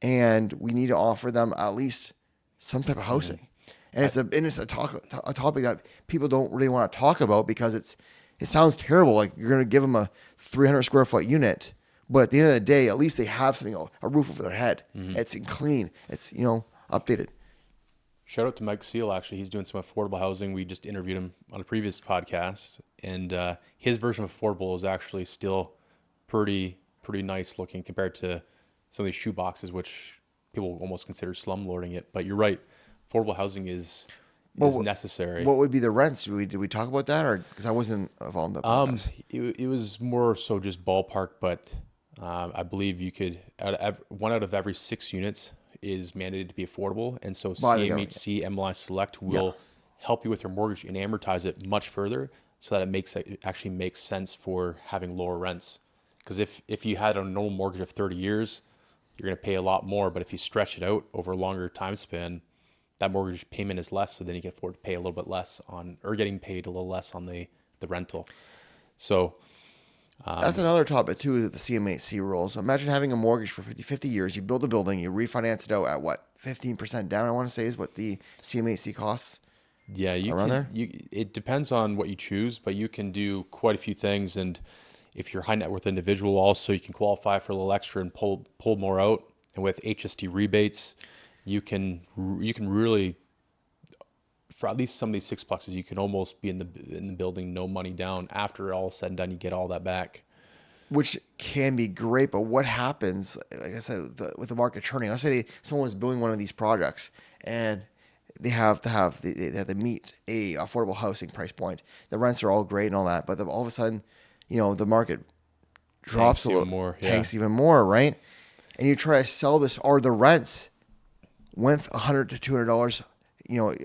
and we need to offer them at least some type of housing. And it's a topic that people don't really want to talk about because it sounds terrible. Like you're going to give them a 300 square foot unit, but at the end of the day, at least they have something, a roof over their head. It's clean. It's, updated. Shout out to Mike Seal. Actually, he's doing some affordable housing. We just interviewed him on a previous podcast, and his version of affordable is actually still pretty nice looking compared to some of these shoe boxes, which people almost consider slumlording it. But you're right. Affordable housing is necessary. What would be the rents? Did we talk about that, or because I wasn't involved in the podcast? It was more so just ballpark, but I believe you could one out of every 6 units is mandated to be affordable, and so CMHC MLS Select will help you with your mortgage and amortize it much further, so that it actually makes sense for having lower rents. Because if you had a normal mortgage of 30 years, you're going to pay a lot more, but if you stretch it out over a longer time span, that mortgage payment is less, so then you can afford to pay a little bit less or getting paid a little less on the rental. So that's another topic too, is the CMHC rules. Imagine having a mortgage for 50 years. You build a building, you refinance it out at what, 15% down, I want to say is what the CMHC costs. Yeah, it depends on what you choose, but you can do quite a few things. And if you're a high net worth individual also, you can qualify for a little extra and pull more out. And with HST rebates, you can really, for at least some of these sixplexes, you can almost be in the building, no money down. After all is said and done, you get all that back, which can be great. But what happens, like I said, with the market turning? Let's say someone was building one of these projects and they have to meet a affordable housing price point. The rents are all great and all that, but all of a sudden, the market drops a little more, tanks even more, right? And you try to sell this, or the rents went $100 to $200,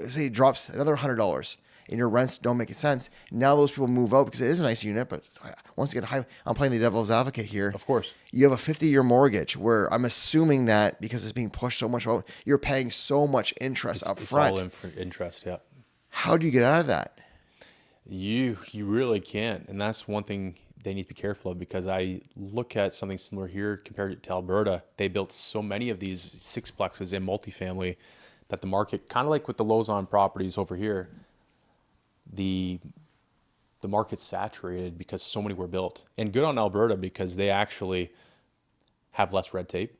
say it drops another $100 and your rents don't make sense. Now those people move out because it is a nice unit, but once again, I'm playing the devil's advocate here. Of course. You have a 50-year mortgage where I'm assuming that because it's being pushed so much out, you're paying so much interest up front. It's all interest, yeah. How do you get out of that? You really can't. And that's one thing they need to be careful of, because I look at something similar here compared to Alberta. They built so many of these sixplexes in multifamily that the market, kind of like with the Lozon properties over here, the market's saturated because so many were built. And good on Alberta because they actually have less red tape,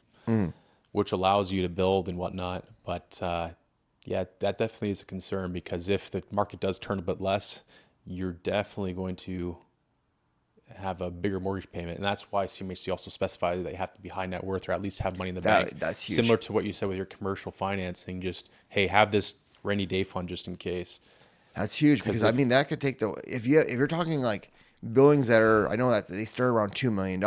which allows you to build and whatnot. But that definitely is a concern, because if the market does turn a bit less, you're definitely going to have a bigger mortgage payment. And that's why CMHC also specifies that they have to be high net worth or at least have money in the bank. That's huge. Similar to what you said with your commercial financing, just, hey, have this rainy day fund just in case. That's huge, because that could take if you're talking like buildings that are, I know that they start around $2 million,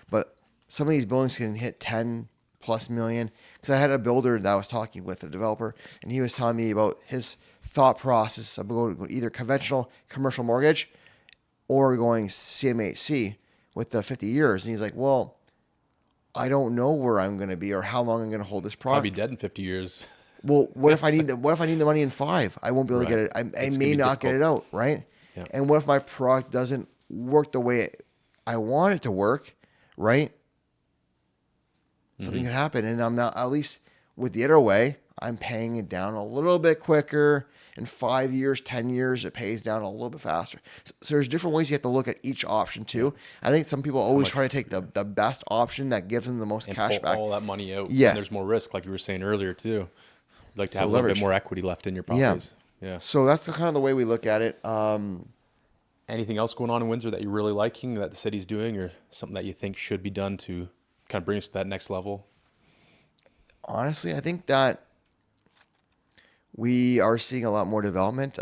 but some of these buildings can hit 10 plus million. Because I had a builder that I was talking with, a developer, and he was telling me about his thought process of going either conventional commercial mortgage or going CMHC with the 50 years. And he's like, well, I don't know where I'm going to be or how long I'm going to hold this product. I'll be dead in 50 years. Well, what if I need the money in 5? I won't be able to get it. I may not get it out, right? Yeah. And what if my product doesn't work the way I want it to work, right? Something could happen, and I'm not, at least with the other way, I'm paying it down a little bit quicker. In 5 years, 10 years, it pays down a little bit faster. So there's different ways you have to look at each option too. I think some people always try to take the best option that gives them the most cash back. All that money out. Yeah. And there's more risk, like you were saying earlier too. You'd like to have a little bit more equity left in your properties. Yeah. So that's kind of the way we look at it. Anything else going on in Windsor that you're really liking that the city's doing, or something that you think should be done to kind of bring us to that next level? Honestly, I think that we are seeing a lot more development.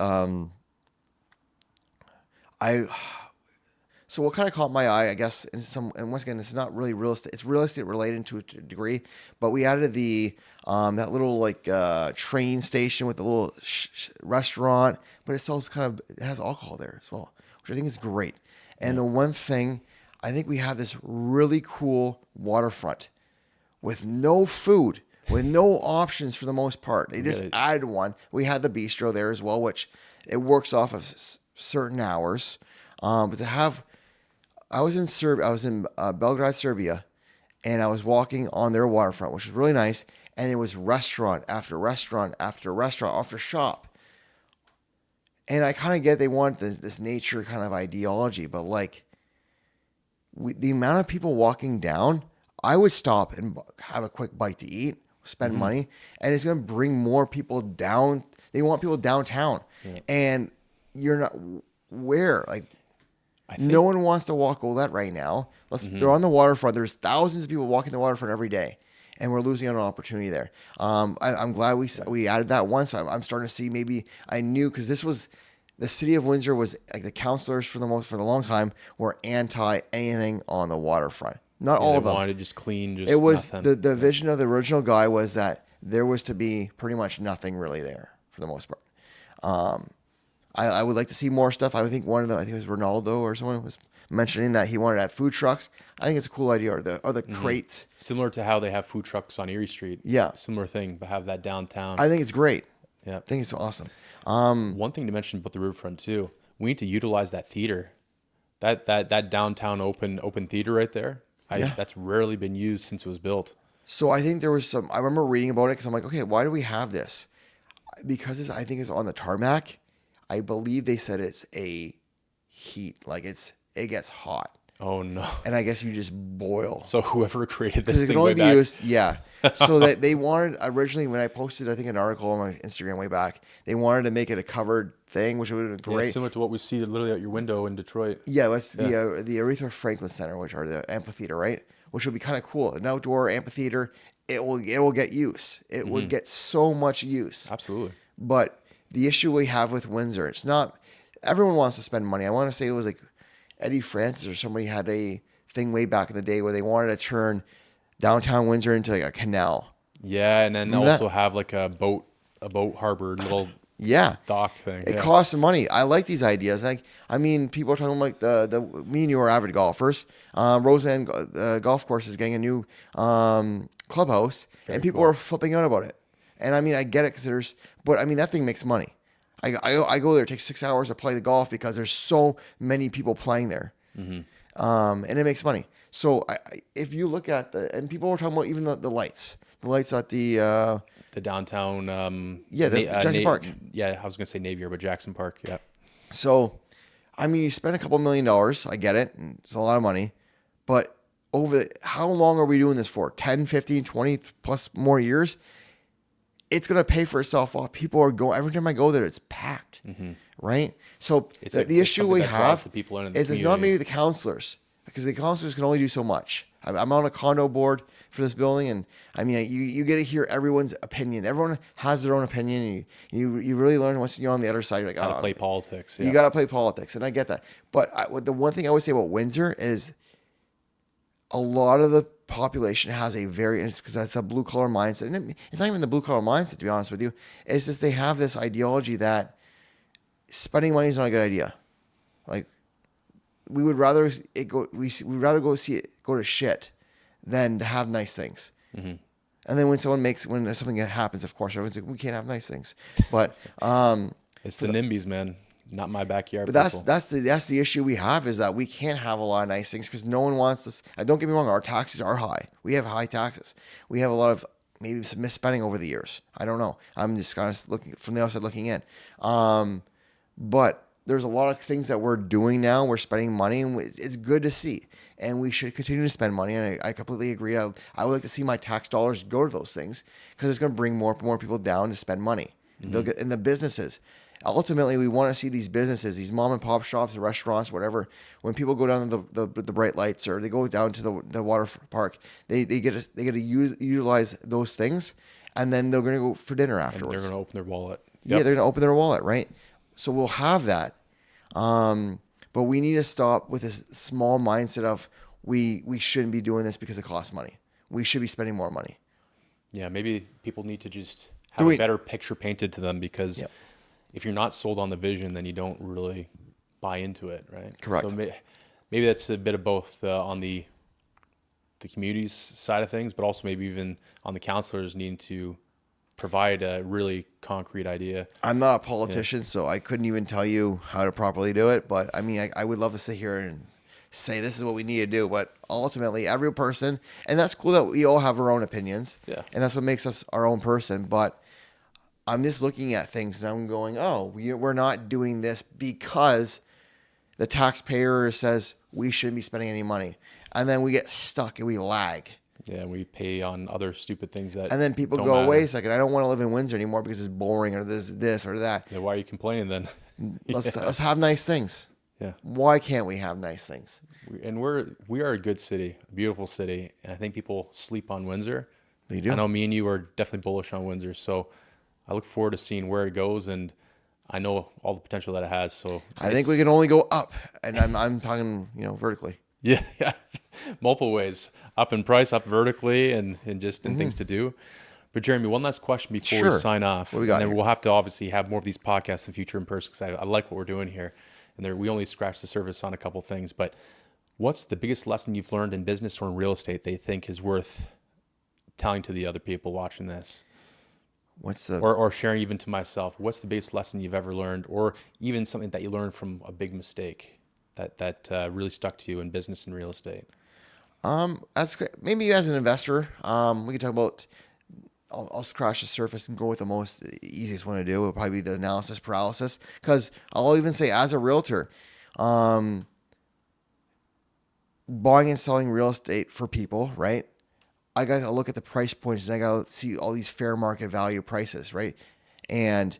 So what kind of caught my eye, I guess, and once again, it's not really real estate. It's real estate related to a degree, but we added the that little like train station with the little restaurant, but it sells it has alcohol there as well, which I think is great. And the one thing, I think we have this really cool waterfront with no food, with no options for the most part. They just added one. We had the bistro there as well, which it works off of certain hours. But to have, I was in Serbia, I was in Belgrade, Serbia, and I was walking on their waterfront, which was really nice. And it was restaurant after restaurant after restaurant after shop. And I kind of get they want this nature kind of ideology, but like the amount of people walking down, I would stop and have a quick bite to eat, spend money, and it's going to bring more people down. They want people downtown, and you're not where like. No one wants to walk Olette right now. They're on the waterfront. There's thousands of people walking the waterfront every day, and we're losing out on an opportunity there. I'm glad we added that one. So I'm starting to see maybe I knew because this was the city of Windsor was like the councilors for the long time were anti anything on the waterfront. Not all of them. They wanted just clean. It was nothing. The vision of the original guy was that there was to be pretty much nothing really there for the most part. I would like to see more stuff. I would think one of them, I think it was Ronaldo or someone was mentioning that he wanted to have food trucks. I think it's a cool idea. Or the crates. Similar to how they have food trucks on Erie Street. Yeah. Similar thing, but have that downtown. I think it's great. Yeah. I think it's awesome. One thing to mention about the riverfront too, we need to utilize that theater. That downtown open theater right there. That's rarely been used since it was built. So I think there was I remember reading about it because I'm like, okay, why do we have this? Because I think it's on the tarmac. I believe they said it's a heat, like it gets hot. Oh no! And I guess you just boil. So whoever created this thing way back, so that they wanted originally when I posted, I think an article on my Instagram way back, they wanted to make it a covered thing, which would have been great. Yeah, similar to what we see literally out your window in Detroit. Yeah, that's the Aretha Franklin Center, which are the amphitheater, right? Which would be kind of cool. An outdoor amphitheater. It will get use. It would get so much use. Absolutely. But the issue we have with Windsor, it's not everyone wants to spend money. I want to say it was like Eddie Francis or somebody had a thing way back in the day where they wanted to turn downtown Windsor into like a canal. Yeah, and then also have like a boat harbor little dock thing. It costs some money. I like these ideas. People are talking like the me and you are avid golfers. Roseanne Golf Course is getting a new clubhouse, and people are flipping out about it. And I get it but that thing makes money. I go there. It takes 6 hours to play the golf because there's so many people playing there, and it makes money. So if you look at and people were talking about even the lights at the downtown, Jackson Park. Yeah, I was gonna say Navier, but Jackson Park. Yeah. So, you spend a couple $1 million. I get it. And it's a lot of money, but how long are we doing this for? 10, 15, 20 plus more years? It's going to pay for itself off. People are going, every time I go there, it's packed, right? So the issue we have is it's not maybe the counselors, because the counselors can only do so much. I'm on a condo board for this building, and you get to hear everyone's opinion. Everyone has their own opinion, and you really learn once you're on the other side. You're like, got to play politics. Yeah. You got to play politics, and I get that. But the one thing I would say about Windsor is a lot of the population has because that's a blue collar mindset. And it's not even the blue collar mindset, to be honest with you. It's just they have this ideology that spending money is not a good idea. Like we would rather we'd rather go to shit than to have nice things. And then when something happens, of course, everyone's like, we can't have nice things. But it's the NIMBYs, man. Not my backyard. But that's the issue we have is that we can't have a lot of nice things because no one wants this. Don't get me wrong, our taxes are high. We have high taxes. We have a lot of maybe some misspending over the years. I don't know. I'm just kind of looking from the outside looking in. But there's a lot of things that we're doing now. We're spending money, and it's good to see. And we should continue to spend money. And I completely agree. I would like to see my tax dollars go to those things because it's going to bring more people down to spend money. They'll get in the businesses. Ultimately, we want to see these businesses, these mom and pop shops, restaurants, whatever. When people go down to the bright lights or they go down to the water park, they get to utilize those things, and then they're going to go for dinner afterwards. And they're going to open their wallet. Yeah, they're going to open their wallet, right? So we'll have that. But we need to stop with this small mindset of we shouldn't be doing this because it costs money. We should be spending more money. Yeah, maybe people need to just have a better picture painted to them, because if you're not sold on the vision, then you don't really buy into it, right? Correct. So maybe that's a bit of both on the community's side of things, but also maybe even on the counselors needing to provide a really concrete idea. I'm not a politician, so I couldn't even tell you how to properly do it. But I mean, I would love to sit here and say this is what we need to do. But ultimately, every person, and that's cool that we all have our own opinions. Yeah. And that's what makes us our own person. But I'm just looking at things and I'm going, oh, we're not doing this because the taxpayer says we shouldn't be spending any money. And then we get stuck and we lag. Yeah, we pay on other stupid things that and then people don't go, matter. wait a second, I don't want to live in Windsor anymore because it's boring or this or that. Yeah, why are you complaining then? Let's have nice things. Yeah. Why can't we have nice things? And we are a good city, a beautiful city, and I think people sleep on Windsor. They do. I know me and you are definitely bullish on Windsor, so I look forward to seeing where it goes, and I know all the potential that it has. So I think we can only go up, and I'm talking vertically. Yeah, multiple ways, up in price, up vertically, and just in things to do. But Jeremy, one last question before we sign off. What we got and then here? we'll have to obviously have more of these podcasts in the future in person, because I like what we're doing here. And we only scratched the surface on a couple things. But what's the biggest lesson you've learned in business or in real estate that you think is worth telling to the other people watching this? Or sharing even to myself? What's the biggest lesson you've ever learned, or even something that you learned from a big mistake that really stuck to you in business and real estate? That's great. Maybe as an investor, we can talk about. I'll scratch the surface and go with the most easiest one to do. It would probably be the analysis paralysis, because I'll even say as a realtor, buying and selling real estate for people, right? I got to look at the price points and I got to see all these fair market value prices, right? And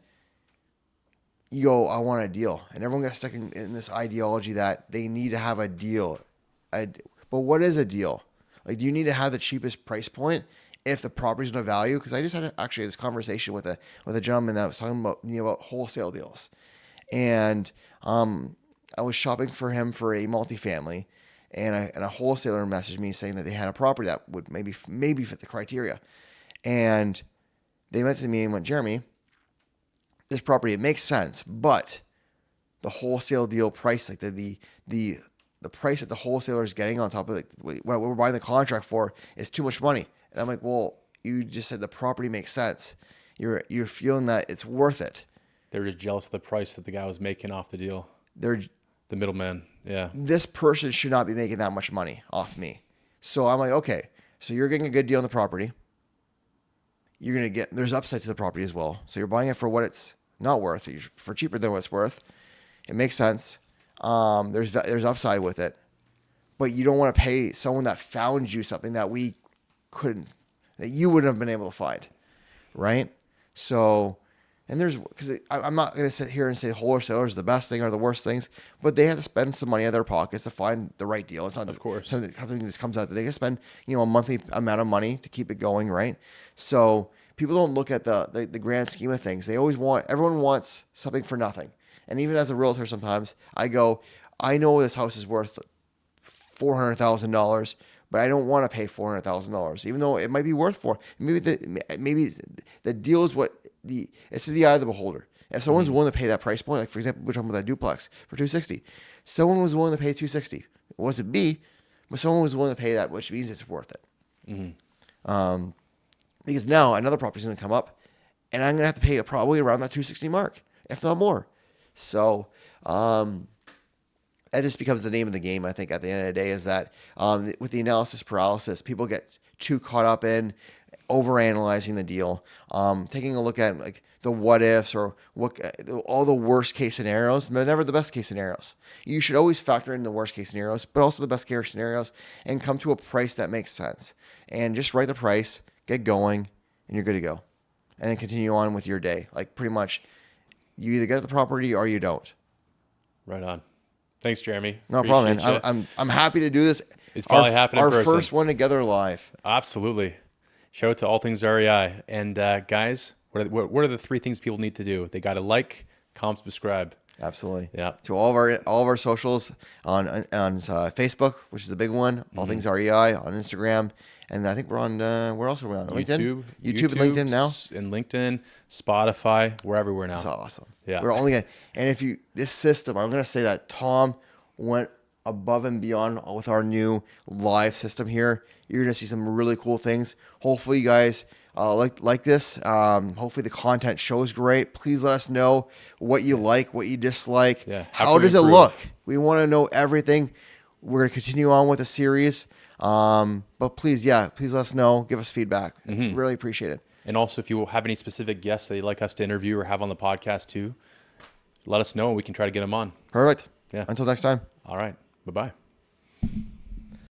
you go, I want a deal. And everyone got stuck in this ideology that they need to have a deal. But what is a deal? Like, do you need to have the cheapest price point if the property's no value? Because I just had actually this conversation with a gentleman that was talking about wholesale deals. And I was shopping for him for a multifamily. And a wholesaler messaged me saying that they had a property that would maybe fit the criteria. And they went to me and went, Jeremy, this property, it makes sense, but the wholesale deal price, like the price that the wholesaler is getting on top of what we're buying the contract for, is too much money. And I'm like, well, you just said the property makes sense. You're feeling that it's worth it. They're just jealous of the price that the guy was making off the deal. They're the middleman. Yeah. This person should not be making that much money off me. So I'm like, okay, so you're getting a good deal on the property. You're going to get, there's upside to the property as well. So you're buying it for what it's not worth, for cheaper than what it's worth. It makes sense. There's upside with it, but you don't want to pay someone that found you something that that you wouldn't have been able to find. Right. So, and because I'm not going to sit here and say wholesalers are the best thing or the worst things, but they have to spend some money out of their pockets to find the right deal. It's not, of course, something that just comes out that they can spend, a monthly amount of money to keep it going. Right. So people don't look at the grand scheme of things. Everyone wants something for nothing. And even as a realtor, sometimes I know this house is worth $400,000, but I don't want to pay $400,000, even though it might be worth maybe the deal is it's to the eye of the beholder. If someone's willing to pay that price point, like for example, we're talking about that duplex for $260, someone was willing to pay $260. It wasn't me, but someone was willing to pay that, which means it's worth it. Mm-hmm. Because now another property is going to come up, and I'm going to have to pay probably around that $260 mark, if not more. So that just becomes the name of the game, I think, at the end of the day, is that with the analysis paralysis, people get too caught up in overanalyzing the deal, taking a look at like the what ifs or all the worst case scenarios, but never the best case scenarios. You should always factor in the worst case scenarios, but also the best case scenarios, and come to a price that makes sense. And just write the price, get going, and you're good to go. And then continue on with your day. Like pretty much, you either get the property or you don't. Right on. Thanks, Jeremy. No problem, man. I'm happy to do this. It's probably happening in person. Our first one together live. Absolutely. Shout out to All Things REI. And guys, what are the 3 things people need to do? They got to like, comment, subscribe. Absolutely. Yeah. To all of our socials on Facebook, which is the big one, All Things REI, on Instagram, and I think we're on where else are we on? LinkedIn, YouTube, and LinkedIn now. And LinkedIn, Spotify, we're everywhere now. That's awesome. Yeah. We're only and if you this system, I'm gonna say that Tom went above and beyond with our new live system here. You're gonna see some really cool things. Hopefully, you guys like this. Hopefully, the content shows great. Please let us know what you like, what you dislike. Yeah. How does it look? We want to know everything. We're gonna continue on with the series. But please let us know. Give us feedback. It's really appreciated. And also, if you have any specific guests that you'd like us to interview or have on the podcast too, let us know and we can try to get them on. Perfect. Yeah. Until next time. All right. Bye-bye.